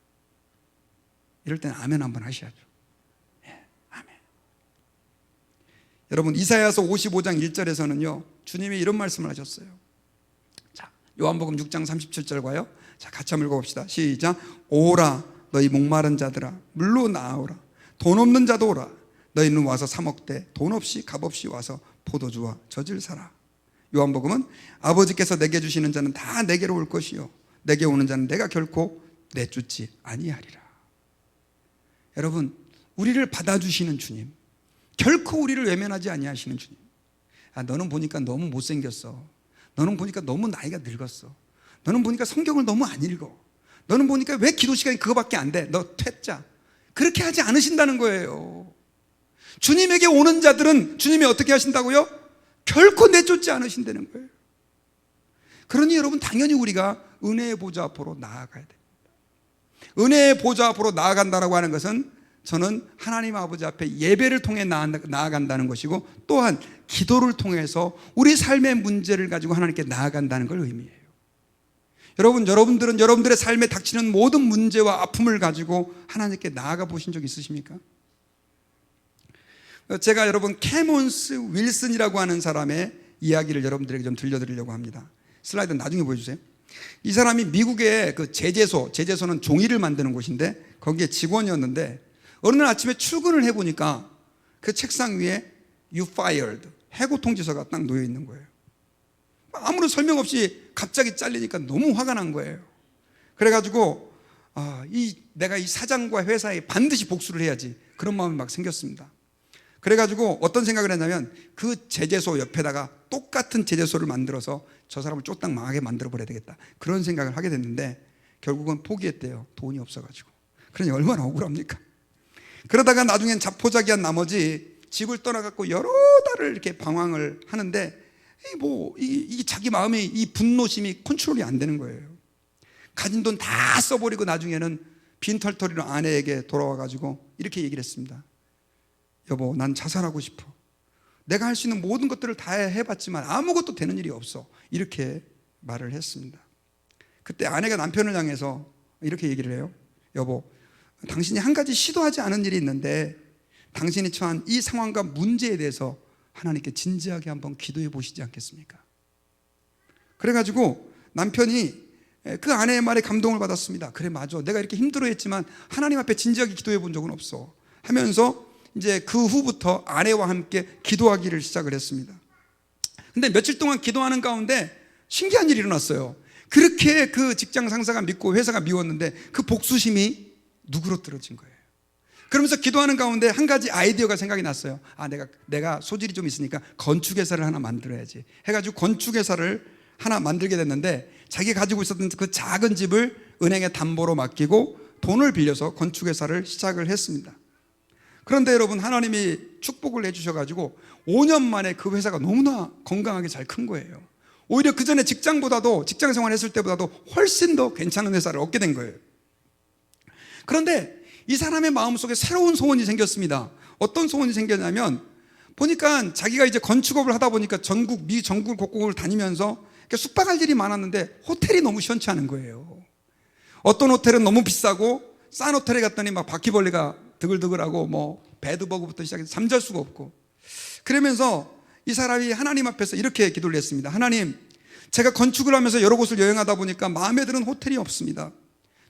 이럴 때는 아멘 한번 하셔야죠. 예, 아멘. 여러분, 이사야서 55장 1절에서는요 주님이 이런 말씀을 하셨어요. 자, 요한복음 6장 37절과요. 자, 같이 한번 읽어봅시다. 시작. 오라 너희 목마른 자들아 물로 나아오라. 돈 없는 자도 오라. 너희는 와서 사 먹되 돈 없이 값없이 와서 포도주와 젖을 사라. 요한복음은 아버지께서 내게 주시는 자는 다 내게로 올 것이요 내게 오는 자는 내가 결코 내쫓지 아니하리라. 여러분, 우리를 받아주시는 주님, 결코 우리를 외면하지 아니하시는 주님. 너는 보니까 너무 못생겼어. 너는 보니까 너무 나이가 늙었어. 너는 보니까 성경을 너무 안 읽어. 너는 보니까 왜 기도 시간이 그거밖에 안 돼? 너 퇴짜. 그렇게 하지 않으신다는 거예요. 주님에게 오는 자들은 주님이 어떻게 하신다고요? 결코 내쫓지 않으신다는 거예요. 그러니 여러분, 당연히 우리가 은혜의 보좌 앞으로 나아가야 됩니다. 은혜의 보좌 앞으로 나아간다고 하는 것은 저는 하나님 아버지 앞에 예배를 통해 나아간다는 것이고, 또한 기도를 통해서 우리 삶의 문제를 가지고 하나님께 나아간다는 걸 의미해요. 여러분들은 여러분들의 삶에 닥치는 모든 문제와 아픔을 가지고 하나님께 나아가 보신 적 있으십니까? 제가 여러분 캐몬스 윌슨이라고 하는 사람의 이야기를 여러분들에게 좀 들려드리려고 합니다. 슬라이드 나중에 보여주세요. 이 사람이 미국의 그 제재소는 종이를 만드는 곳인데 거기에 직원이었는데, 어느 날 아침에 출근을 해보니까 그 책상 위에 You fired, 해고 통지서가 딱 놓여 있는 거예요. 아무런 설명 없이 갑자기 잘리니까 너무 화가 난 거예요. 그래가지고 내가 이 사장과 회사에 반드시 복수를 해야지, 그런 마음이 막 생겼습니다. 그래가지고 어떤 생각을 했냐면 그 제재소 옆에다가 똑같은 제재소를 만들어서 저 사람을 쫄딱 망하게 만들어 버려야 되겠다, 그런 생각을 하게 됐는데 결국은 포기했대요. 돈이 없어가지고. 그러니 얼마나 억울합니까? 그러다가 나중엔 자포자기한 나머지 집을 떠나갖고 여러 달을 이렇게 방황을 하는데 이 자기 마음의 이 분노심이 컨트롤이 안 되는 거예요. 가진 돈 다 써버리고 나중에는 빈털터리로 아내에게 돌아와가지고 이렇게 얘기를 했습니다. 여보, 난 자살하고 싶어. 내가 할 수 있는 모든 것들을 다 해봤지만 아무것도 되는 일이 없어. 이렇게 말을 했습니다. 그때 아내가 남편을 향해서 이렇게 얘기를 해요. 여보, 당신이 한 가지 시도하지 않은 일이 있는데 당신이 처한 이 상황과 문제에 대해서 하나님께 진지하게 한번 기도해 보시지 않겠습니까? 그래가지고 남편이 그 아내의 말에 감동을 받았습니다. 그래, 맞아. 내가 이렇게 힘들어했지만 하나님 앞에 진지하게 기도해 본 적은 없어 하면서 이제 그 후부터 아내와 함께 기도하기를 시작을 했습니다. 근데 며칠 동안 기도하는 가운데 신기한 일이 일어났어요. 그렇게 그 직장 상사가 믿고 회사가 미웠는데 그 복수심이 누그러뜨려진 거예요. 그러면서 기도하는 가운데 한 가지 아이디어가 생각이 났어요. 내가 소질이 좀 있으니까 건축회사를 하나 만들어야지 해가지고 건축회사를 하나 만들게 됐는데, 자기가 가지고 있었던 그 작은 집을 은행에 담보로 맡기고 돈을 빌려서 건축회사를 시작을 했습니다. 그런데 여러분, 하나님이 축복을 해주셔가지고 5년 만에 그 회사가 너무나 건강하게 잘 큰 거예요. 오히려 그 전에 직장 생활 했을 때보다도 훨씬 더 괜찮은 회사를 얻게 된 거예요. 그런데 이 사람의 마음속에 새로운 소원이 생겼습니다. 어떤 소원이 생겼냐면, 보니까 자기가 이제 건축업을 하다 보니까 미 전국 곳곳을 다니면서 숙박할 일이 많았는데 호텔이 너무 시원치 않은 거예요. 어떤 호텔은 너무 비싸고, 싼 호텔에 갔더니 막 바퀴벌레가 드글드글하고 배드버그부터 시작해서 잠잘 수가 없고, 그러면서 이 사람이 하나님 앞에서 이렇게 기도를 했습니다. 하나님, 제가 건축을 하면서 여러 곳을 여행하다 보니까 마음에 드는 호텔이 없습니다.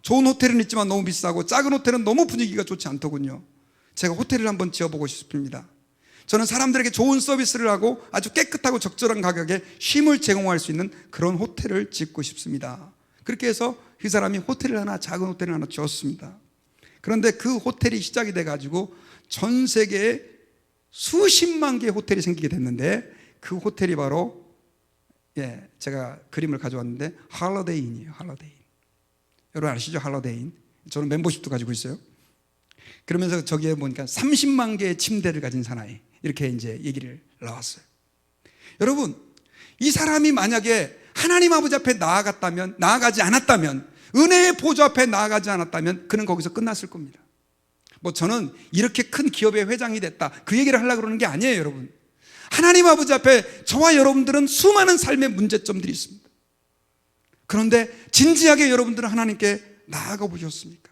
좋은 호텔은 있지만 너무 비싸고, 작은 호텔은 너무 분위기가 좋지 않더군요. 제가 호텔을 한번 지어보고 싶습니다. 저는 사람들에게 좋은 서비스를 하고 아주 깨끗하고 적절한 가격에 쉼을 제공할 수 있는 그런 호텔을 짓고 싶습니다. 그렇게 해서 그 사람이 작은 호텔을 하나 지었습니다. 그런데 그 호텔이 시작이 돼가지고 전 세계에 수십만 개의 호텔이 생기게 됐는데, 그 호텔이 바로 제가 그림을 가져왔는데 할로데이인이에요. 할로데이. 여러분 아시죠? 할로데이. 저는 멤버십도 가지고 있어요. 그러면서 저기에 보니까 30만 개의 침대를 가진 사나이, 이렇게 이제 얘기를 나왔어요. 여러분, 이 사람이 만약에 하나님 아버지 앞에 나아가지 않았다면, 은혜의 보좌 앞에 나아가지 않았다면 그는 거기서 끝났을 겁니다. 저는 이렇게 큰 기업의 회장이 됐다, 그 얘기를 하려고 그러는 게 아니에요. 여러분, 하나님 아버지 앞에 저와 여러분들은 수많은 삶의 문제점들이 있습니다. 그런데 진지하게 여러분들은 하나님께 나아가 보셨습니까?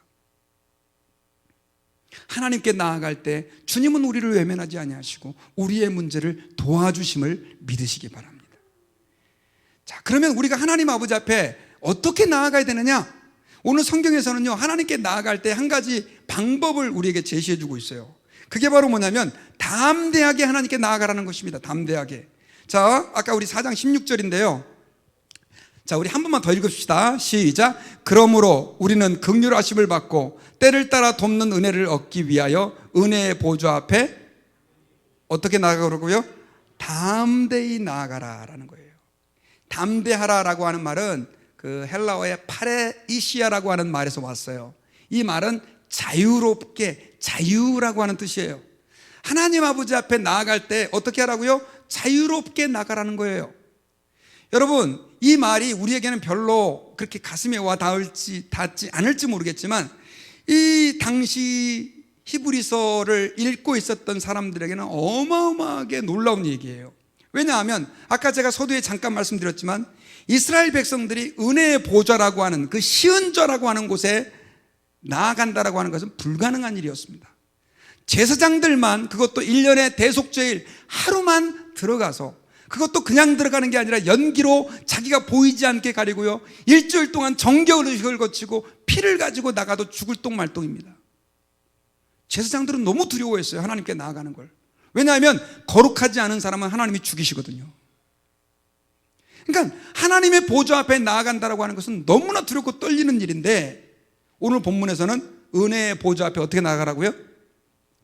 하나님께 나아갈 때 주님은 우리를 외면하지 아니하시고 우리의 문제를 도와주심을 믿으시기 바랍니다. 자, 그러면 우리가 하나님 아버지 앞에 어떻게 나아가야 되느냐? 오늘 성경에서는요, 하나님께 나아갈 때 한 가지 방법을 우리에게 제시해 주고 있어요. 그게 바로 뭐냐면 담대하게 하나님께 나아가라는 것입니다. 담대하게. 자, 아까 우리 4장 16절인데요. 자, 우리 한 번만 더 읽읍시다. 시작. 그러므로 우리는 긍휼하심을 받고 때를 따라 돕는 은혜를 얻기 위하여 은혜의 보좌 앞에 어떻게 나아가라고요? 담대히 나아가라라는 거예요. 담대하라라고 하는 말은 그 헬라어의 파레이시아라고 하는 말에서 왔어요. 이 말은 자유롭게, 자유라고 하는 뜻이에요. 하나님 아버지 앞에 나아갈 때 어떻게 하라고요? 자유롭게 나가라는 거예요. 여러분, 이 말이 우리에게는 별로 그렇게 가슴에 와 닿지 않을지 모르겠지만 이 당시 히브리서를 읽고 있었던 사람들에게는 어마어마하게 놀라운 얘기예요. 왜냐하면 아까 제가 서두에 잠깐 말씀드렸지만 이스라엘 백성들이 은혜의 보좌라고 하는 그 시은좌라고 하는 곳에 나아간다라고 하는 것은 불가능한 일이었습니다. 제사장들만, 그것도 1년의 대속죄일 하루만 들어가서, 그것도 그냥 들어가는 게 아니라 연기로 자기가 보이지 않게 가리고요, 일주일 동안 정결의식을 거치고 피를 가지고 나가도 죽을 똥말똥입니다. 제사장들은 너무 두려워했어요, 하나님께 나아가는 걸. 왜냐하면 거룩하지 않은 사람은 하나님이 죽이시거든요. 그러니까 하나님의 보좌 앞에 나아간다라고 하는 것은 너무나 두렵고 떨리는 일인데, 오늘 본문에서는 은혜의 보좌 앞에 어떻게 나아가라고요?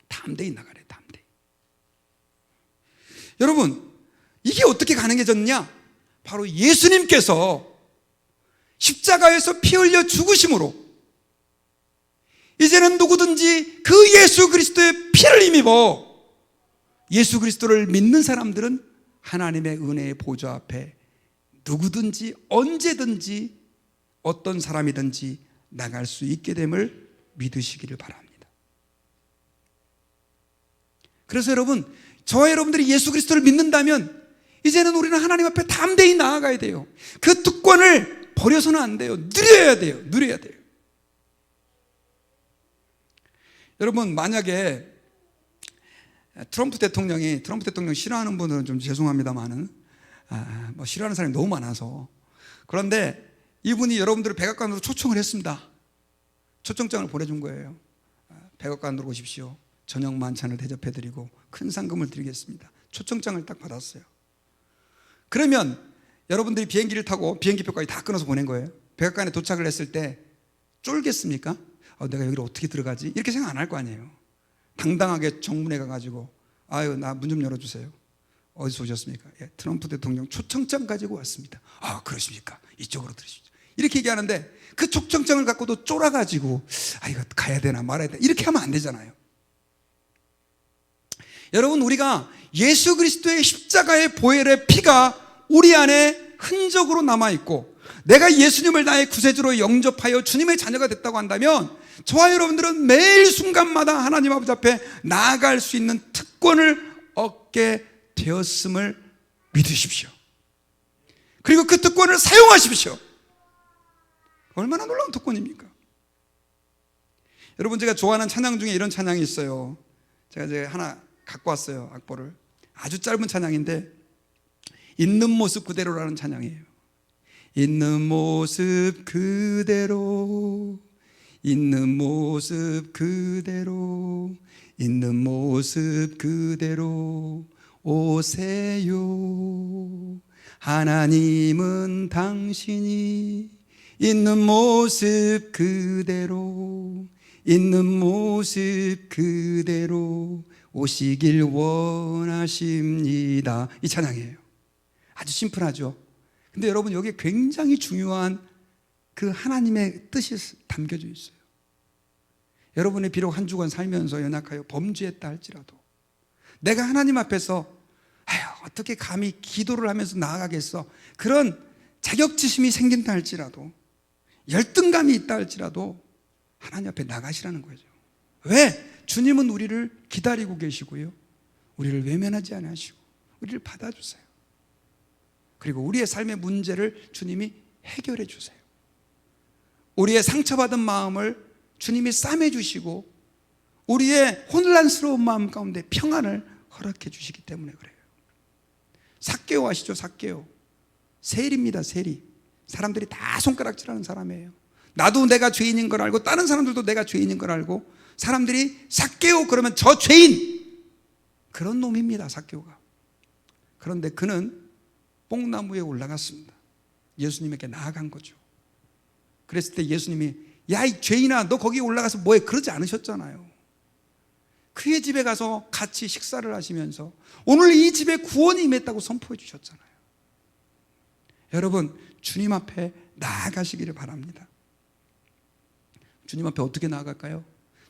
담대히 나가래, 담대히. 여러분, 이게 어떻게 가능해졌냐? 바로 예수님께서 십자가에서 피 흘려 죽으심으로 이제는 누구든지 그 예수 그리스도의 피를 힘입어 예수 그리스도를 믿는 사람들은 하나님의 은혜의 보좌 앞에 누구든지 언제든지 어떤 사람이든지 나갈 수 있게 됨을 믿으시기를 바랍니다. 그래서 여러분, 저와 여러분들이 예수 그리스도를 믿는다면 이제는 우리는 하나님 앞에 담대히 나아가야 돼요. 그 특권을 버려서는 안 돼요. 누려야 돼요. 누려야 돼요. 여러분, 만약에 트럼프 대통령 싫어하는 분들은 좀 죄송합니다만은 뭐 싫어하는 사람이 너무 많아서, 그런데 이분이 여러분들을 백악관으로 초청을 했습니다. 초청장을 보내준 거예요. 백악관으로 오십시오. 저녁 만찬을 대접해드리고 큰 상금을 드리겠습니다. 초청장을 딱 받았어요. 그러면 여러분들이 비행기를 타고 비행기표까지 다 끊어서 보낸 거예요. 백악관에 도착을 했을 때 쫄겠습니까? 내가 여기로 어떻게 들어가지? 이렇게 생각 안 할 거 아니에요. 당당하게 정문에 가가지고 아유, 나 문 좀 열어주세요. 어디서 오셨습니까? 예, 트럼프 대통령 초청장 가지고 왔습니다. 아, 그러십니까? 이쪽으로 들으시죠. 이렇게 얘기하는데 그 초청장을 갖고도 쫄아가지고 이거 가야 되나 말아야 되나 이렇게 하면 안 되잖아요. 여러분, 우리가 예수 그리스도의 십자가의 보혈의 피가 우리 안에 흔적으로 남아있고 내가 예수님을 나의 구세주로 영접하여 주님의 자녀가 됐다고 한다면 저와 여러분들은 매일 순간마다 하나님 아버지 앞에 나아갈 수 있는 특권을 얻게 되었음을 믿으십시오. 그리고 그 특권을 사용하십시오. 얼마나 놀라운 특권입니까? 여러분, 제가 좋아하는 찬양 중에 이런 찬양이 있어요. 제가 이제 하나 갖고 왔어요, 악보를. 아주 짧은 찬양인데 있는 모습 그대로라는 찬양이에요. 있는 모습 그대로, 있는 모습 그대로, 있는 모습 그대로 오세요. 하나님은 당신이 있는 모습 그대로, 있는 모습 그대로 오시길 원하십니다. 이 찬양이에요. 아주 심플하죠. 근데 여러분, 여기에 굉장히 중요한 그 하나님의 뜻이 담겨져 있어요. 여러분이 비록 한 주간 살면서 연약하여 범죄했다 할지라도 내가 하나님 앞에서 어떻게 감히 기도를 하면서 나아가겠어, 그런 자격지심이 생긴다 할지라도, 열등감이 있다 할지라도 하나님 앞에 나가시라는 거죠. 왜? 주님은 우리를 기다리고 계시고요, 우리를 외면하지 않으시고 우리를 받아주세요. 그리고 우리의 삶의 문제를 주님이 해결해 주세요. 우리의 상처받은 마음을 주님이 싸매주시고 우리의 혼란스러운 마음 가운데 평안을 허락해 주시기 때문에 그래요. 삭개오 아시죠? 삭개오. 세리입니다. 세리. 사람들이 다 손가락질하는 사람이에요. 나도 내가 죄인인 걸 알고 다른 사람들도 내가 죄인인 걸 알고 사람들이 삭개오 그러면 저 죄인, 그런 놈입니다. 삭개오가. 그런데 그는 뽕나무에 올라갔습니다. 예수님에게 나아간 거죠. 그랬을 때 예수님이 야 이 죄인아 너 거기 올라가서 뭐해, 그러지 않으셨잖아요. 그의 집에 가서 같이 식사를 하시면서 오늘 이 집에 구원이 임했다고 선포해 주셨잖아요. 여러분, 주님 앞에 나아가시기를 바랍니다. 주님 앞에 어떻게 나아갈까요?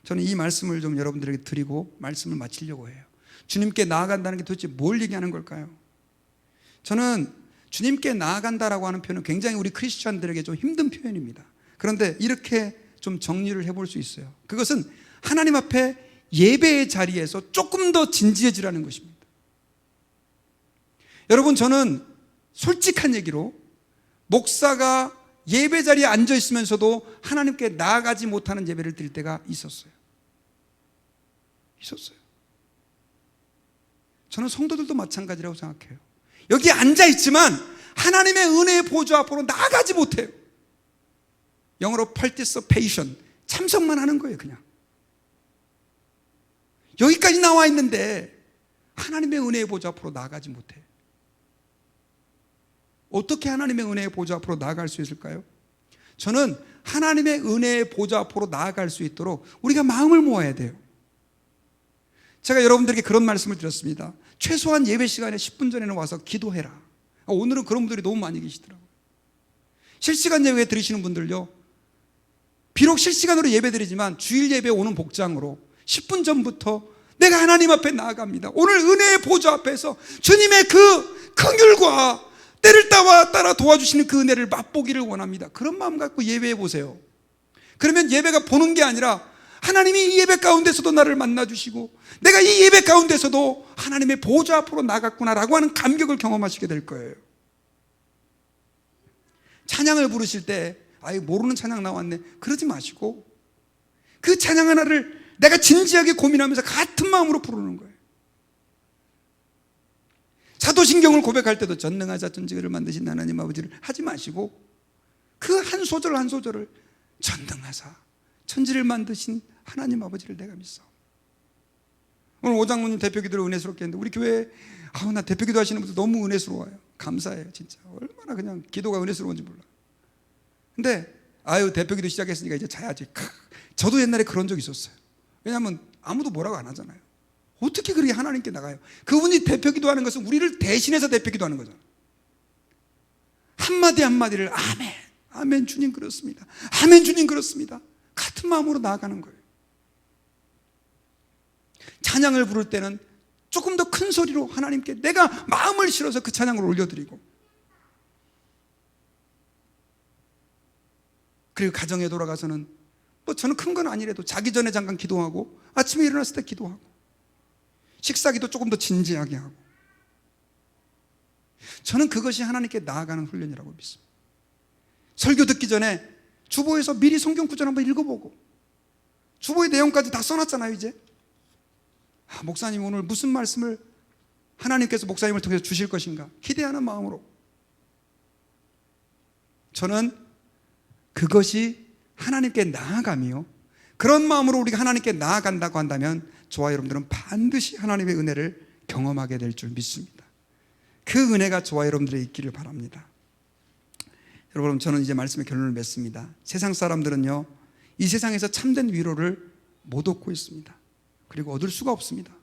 저는 이 말씀을 좀 여러분들에게 드리고 말씀을 마치려고 해요. 주님께 나아간다는 게 도대체 뭘 얘기하는 걸까요? 저는 주님께 나아간다라고 하는 표현은 굉장히 우리 크리스찬들에게 좀 힘든 표현입니다. 그런데 이렇게 좀 정리를 해볼 수 있어요. 그것은 하나님 앞에 예배의 자리에서 조금 더 진지해지라는 것입니다. 여러분, 저는 솔직한 얘기로 목사가 예배 자리에 앉아 있으면서도 하나님께 나아가지 못하는 예배를 드릴 때가 있었어요. 저는 성도들도 마찬가지라고 생각해요. 여기 앉아 있지만 하나님의 은혜의 보좌 앞으로 나아가지 못해요. 영어로 participation, 참석만 하는 거예요. 그냥 여기까지 나와 있는데 하나님의 은혜의 보좌 앞으로 나아가지 못해요. 어떻게 하나님의 은혜의 보좌 앞으로 나아갈 수 있을까요? 저는 하나님의 은혜의 보좌 앞으로 나아갈 수 있도록 우리가 마음을 모아야 돼요. 제가 여러분들에게 그런 말씀을 드렸습니다. 최소한 예배 시간에 10분 전에는 와서 기도해라. 오늘은 그런 분들이 너무 많이 계시더라고요. 실시간 예배 드리시는 분들요, 비록 실시간으로 예배 드리지만 주일 예배 오는 복장으로 10분 전부터 내가 하나님 앞에 나아갑니다. 오늘 은혜의 보좌 앞에서 주님의 그 긍휼과 때를 따라 도와주시는 그 은혜를 맛보기를 원합니다. 그런 마음 갖고 예배해 보세요. 그러면 예배가 보는 게 아니라 하나님이 이 예배 가운데서도 나를 만나주시고 내가 이 예배 가운데서도 하나님의 보좌 앞으로 나갔구나라고 하는 감격을 경험하시게 될 거예요. 찬양을 부르실 때 아유 모르는 찬양 나왔네 그러지 마시고 그 찬양 하나를 내가 진지하게 고민하면서 같은 마음으로 부르는 거예요. 사도신경을 고백할 때도 전능하사 천지를 만드신 하나님 아버지를 하지 마시고 그 한 소절 한 소절을 전능하사 천지를 만드신 하나님 아버지를 내가 믿어. 오늘 오장로님 대표기도를 은혜스럽게 했는데 우리 교회에 나 대표기도 하시는 분들 너무 은혜스러워요. 감사해요. 진짜 얼마나 그냥 기도가 은혜스러운지 몰라. 근데 대표기도 시작했으니까 이제 자야지. 저도 옛날에 그런 적 있었어요. 왜냐하면 아무도 뭐라고 안 하잖아요. 어떻게 그렇게 하나님께 나가요? 그분이 대표기도 하는 것은 우리를 대신해서 대표기도 하는 거잖아요. 한마디 한마디를 아멘, 아멘 주님 그렇습니다, 아멘 주님 그렇습니다, 같은 마음으로 나아가는 거예요. 찬양을 부를 때는 조금 더 큰 소리로 하나님께 내가 마음을 실어서 그 찬양을 올려드리고, 그리고 가정에 돌아가서는 저는 큰 건 아니래도 자기 전에 잠깐 기도하고 아침에 일어났을 때 기도하고 식사기도 조금 더 진지하게 하고, 저는 그것이 하나님께 나아가는 훈련이라고 믿습니다. 설교 듣기 전에 주보에서 미리 성경 구절 한번 읽어보고, 주보의 내용까지 다 써놨잖아요. 이제 목사님 오늘 무슨 말씀을 하나님께서 목사님을 통해서 주실 것인가 기대하는 마음으로, 저는 그것이 하나님께 나아가며, 그런 마음으로 우리가 하나님께 나아간다고 한다면 저와 여러분들은 반드시 하나님의 은혜를 경험하게 될 줄 믿습니다. 그 은혜가 저와 여러분들의 있기를 바랍니다. 여러분, 저는 이제 말씀의 결론을 맺습니다. 세상 사람들은요, 이 세상에서 참된 위로를 못 얻고 있습니다. 그리고 얻을 수가 없습니다.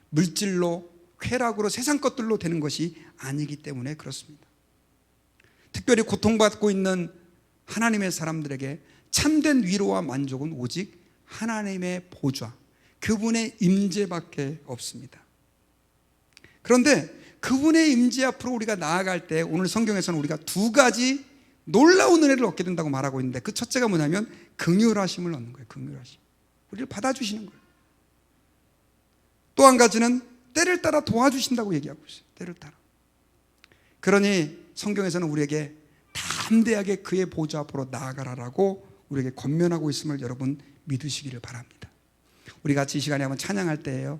물질로, 쾌락으로, 세상 것들로 되는 것이 아니기 때문에 그렇습니다. 특별히 고통받고 있는 하나님의 사람들에게 참된 위로와 만족은 오직 하나님의 보좌, 그분의 임재밖에 없습니다. 그런데 그분의 임재 앞으로 우리가 나아갈 때 오늘 성경에서는 우리가 두 가지 놀라운 은혜를 얻게 된다고 말하고 있는데, 그 첫째가 뭐냐면 긍휼하심을 얻는 거예요. 긍휼하심, 우리를 받아주시는 거예요. 또 한 가지는 때를 따라 도와주신다고 얘기하고 있어요. 때를 따라. 그러니 성경에서는 우리에게 담대하게 그의 보좌 앞으로 나아가라라고 우리에게 권면하고 있음을 여러분 믿으시기를 바랍니다. 우리 같이 이 시간에 한번 찬양할 때예요.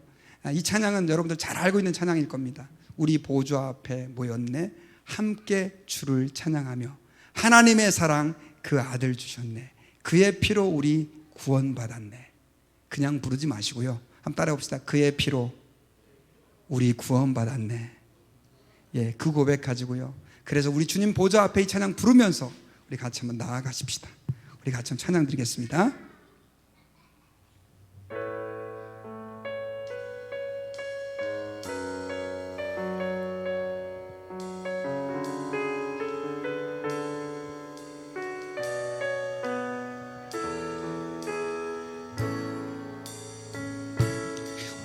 이 찬양은 여러분들 잘 알고 있는 찬양일 겁니다. 우리 보좌 앞에 모였네 함께 주를 찬양하며 하나님의 사랑 그 아들 주셨네 그의 피로 우리 구원받았네. 그냥 부르지 마시고요, 한번 따라해 봅시다. 그의 피로 우리 구원받았네. 예, 그 고백 가지고요. 그래서 우리 주님 보좌 앞에 이 찬양 부르면서 우리 같이 한번 나아가십시다. 우리 같이 한번 찬양 드리겠습니다.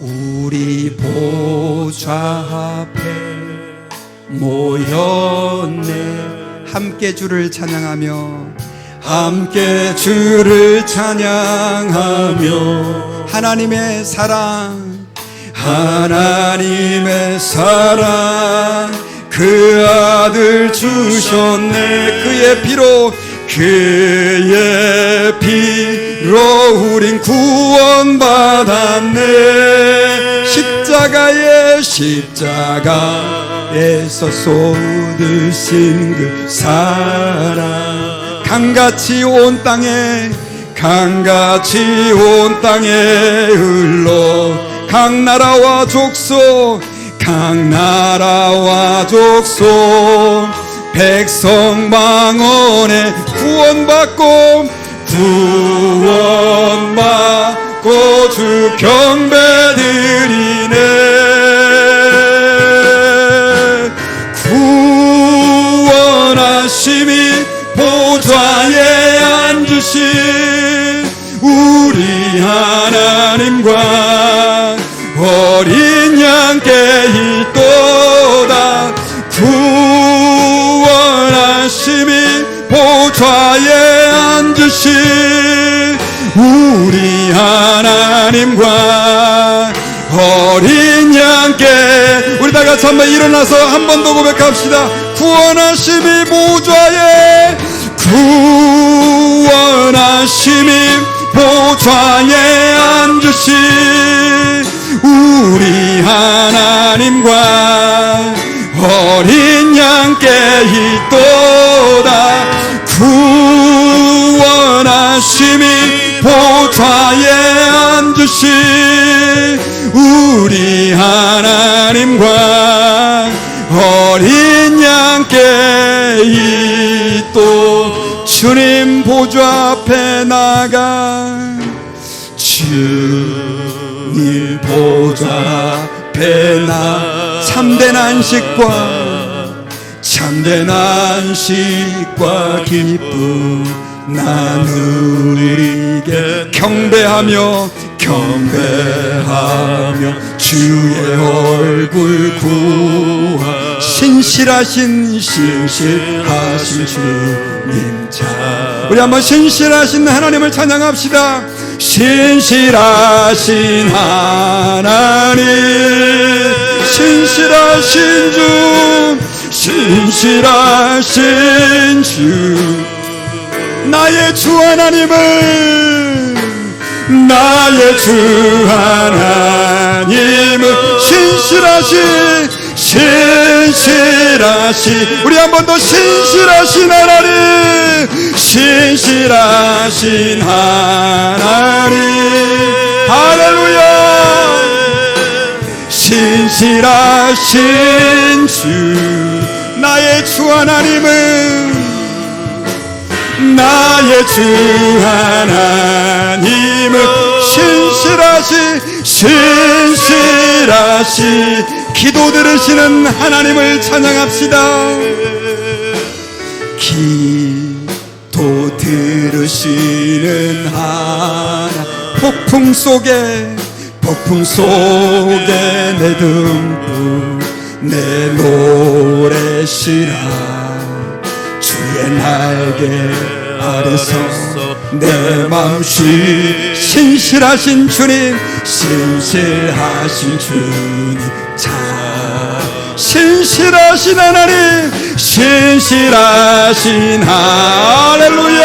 우리 보좌 앞에 모였네 함께 주를 찬양하며 함께 주를 찬양하며 하나님의 사랑 그 아들 주셨네 그의 피로 우린 구원받았네. 십자가에서 쏟으신 그 사랑 강같이 온 땅에 흘러 각 나라와 족속 백성 망원에 구원받고 주 경배드리네. 구원하심이 보좌에 앉으신 우리 하나님과 어린 양께 있도다. 구원하심이 보좌에 앉으신 우리 하나님과 어린 양께 우리 다 같이 한번 일어나서 한 번 더 고백합시다. 구원하심이 보좌에 앉으신 우리 하나님과 어린 양께 있도다. 구원하심이 보좌에 앉으신 우리 하나님과 어린 양께 있도. 주님 보좌 앞에 나가 주님 보좌 앞에 나 참된 안식과 기쁨 나누리게 경배하며 주의 얼굴 구하 신실하신 주님 자 우리 한번 신실하신 하나님을 찬양합시다. 신실하신 하나님 신실하신 주 나의 주 하나님은 신실하신 우리 한 번 더 신실하신 하나님 할렐루야. 신실하신 주 나의 주 하나님은 신실하시 기도 들으시는 하나님을 찬양합시다. 기도 들으시는 하나 폭풍 속에 내 등불 내 노래시라 주의 날개 아래서 내 마음 신실하신 주님 자 신실하신 하나님 신실하신 할렐루야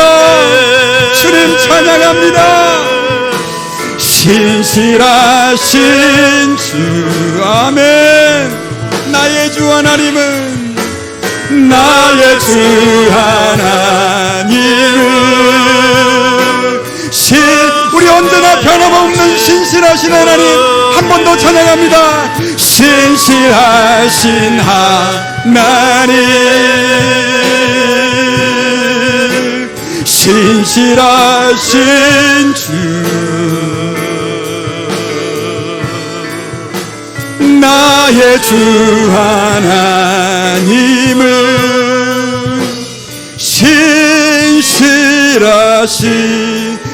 주님 찬양합니다. 신실하신 주 아멘. 나의 주 하나님은 나의 주 하나님은 우리 언제나 변함없는 신실하신 하나님 한 번 더 찬양합니다. 신실하신 하나님 신실하신 주 나의 주 하나님은 신실하신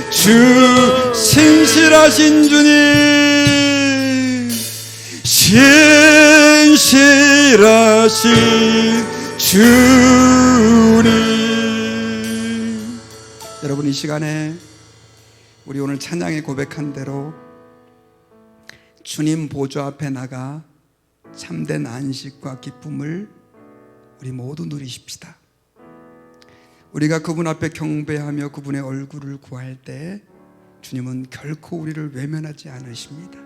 주 신실하신 주님 신실하신 주님. 여러분 이 시간에 우리 오늘 찬양에 고백한 대로 주님 보좌 앞에 나가 참된 안식과 기쁨을 우리 모두 누리십시다. 우리가 그분 앞에 경배하며 그분의 얼굴을 구할 때 주님은 결코 우리를 외면하지 않으십니다.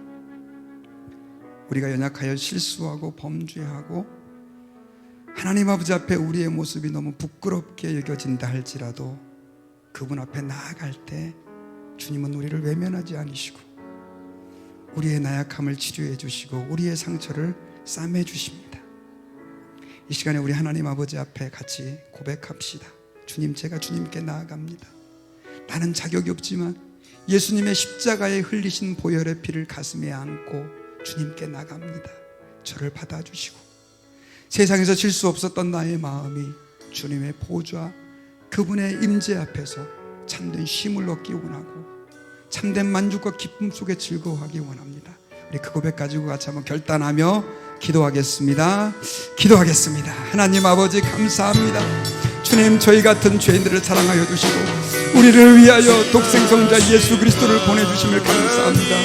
우리가 연약하여 실수하고 범죄하고 하나님 아버지 앞에 우리의 모습이 너무 부끄럽게 여겨진다 할지라도 그분 앞에 나아갈 때 주님은 우리를 외면하지 않으시고 우리의 나약함을 치료해 주시고 우리의 상처를 싸매 주십니다. 이 시간에 우리 하나님 아버지 앞에 같이 고백합시다. 주님, 제가 주님께 나아갑니다. 나는 자격이 없지만 예수님의 십자가에 흘리신 보혈의 피를 가슴에 안고 주님께 나갑니다. 저를 받아주시고 세상에서 질 수 없었던 나의 마음이 주님의 보좌 그분의 임재 앞에서 참된 쉼을 얻기 원하고 참된 만족과 기쁨 속에 즐거워하기 원합니다. 우리 그 고백 가지고 같이 한번 결단하며 기도하겠습니다. 기도하겠습니다. 하나님 아버지 감사합니다. 주님, 저희 같은 죄인들을 사랑하여 주시고 우리를 위하여 독생성자 예수 그리스도를 보내주심을 감사합니다.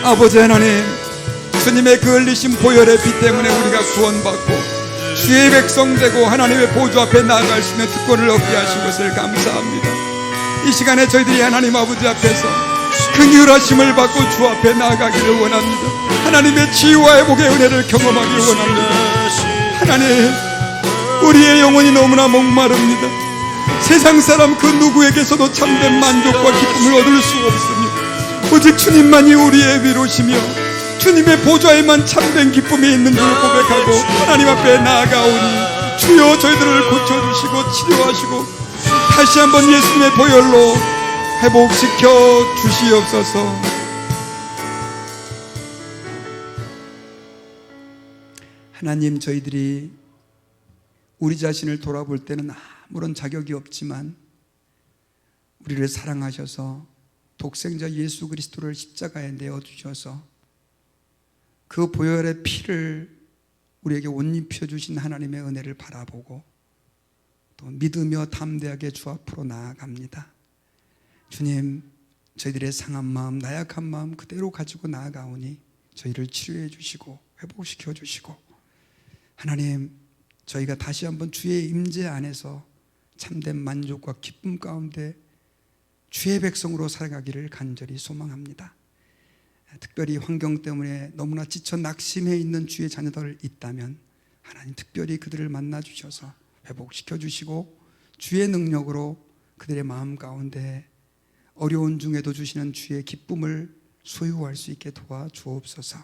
아버지 하나님, 주님의 그 흘리신 보혈의 피 때문에 우리가 구원받고 주의 백성 되고 하나님의 보좌 앞에 나아갈 수 있는 특권을 얻게 하신 것을 감사합니다. 이 시간에 저희들이 하나님 아버지 앞에서 긍휼하심을 받고 주 앞에 나아가기를 원합니다. 하나님의 치유와 회복의 은혜를 경험하기를 원합니다. 하나님, 우리의 영혼이 너무나 목마릅니다. 세상 사람 그 누구에게서도 참된 만족과 기쁨을 얻을 수 없습니다. 오직 주님만이 우리의 위로시며 주님의 보좌에만 참된 기쁨이 있는 줄 고백하고 하나님 앞에 나아가오니 주여 저희들을 고쳐주시고 치료하시고 다시 한번 예수님의 보혈로 회복시켜 주시옵소서. 하나님, 저희들이 우리 자신을 돌아볼 때는 아무런 자격이 없지만 우리를 사랑하셔서 독생자 예수 그리스도를 십자가에 내어주셔서 그 보혈의 피를 우리에게 옷 입혀주신 하나님의 은혜를 바라보고 또 믿으며 담대하게 주 앞으로 나아갑니다. 주님, 저희들의 상한 마음, 나약한 마음 그대로 가지고 나아가오니 저희를 치료해 주시고 회복시켜 주시고 하나님, 저희가 다시 한번 주의 임재 안에서 참된 만족과 기쁨 가운데 주의 백성으로 살아가기를 간절히 소망합니다. 특별히 환경 때문에 너무나 지쳐 낙심해 있는 주의 자녀들 있다면 하나님 특별히 그들을 만나 주셔서 회복시켜 주시고 주의 능력으로 그들의 마음 가운데 어려운 중에도 주시는 주의 기쁨을 소유할 수 있게 도와주옵소서.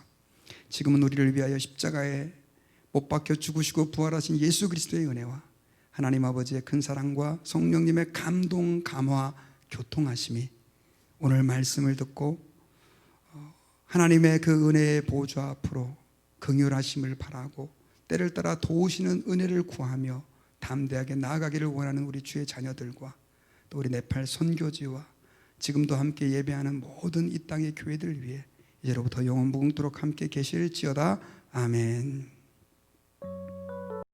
지금은 우리를 위하여 십자가에 못 박혀 죽으시고 부활하신 예수 그리스도의 은혜와 하나님 아버지의 큰 사랑과 성령님의 감동, 감화, 교통하심이 오늘 말씀을 듣고 하나님의 그 은혜의 보좌 앞으로 긍휼하심을 바라고 때를 따라 도우시는 은혜를 구하며 담대하게 나아가기를 원하는 우리 주의 자녀들과 또 우리 네팔 선교지와 지금도 함께 예배하는 모든 이 땅의 교회들 위해 이제로부터 영원 무궁토록 함께 계실지어다. 아멘.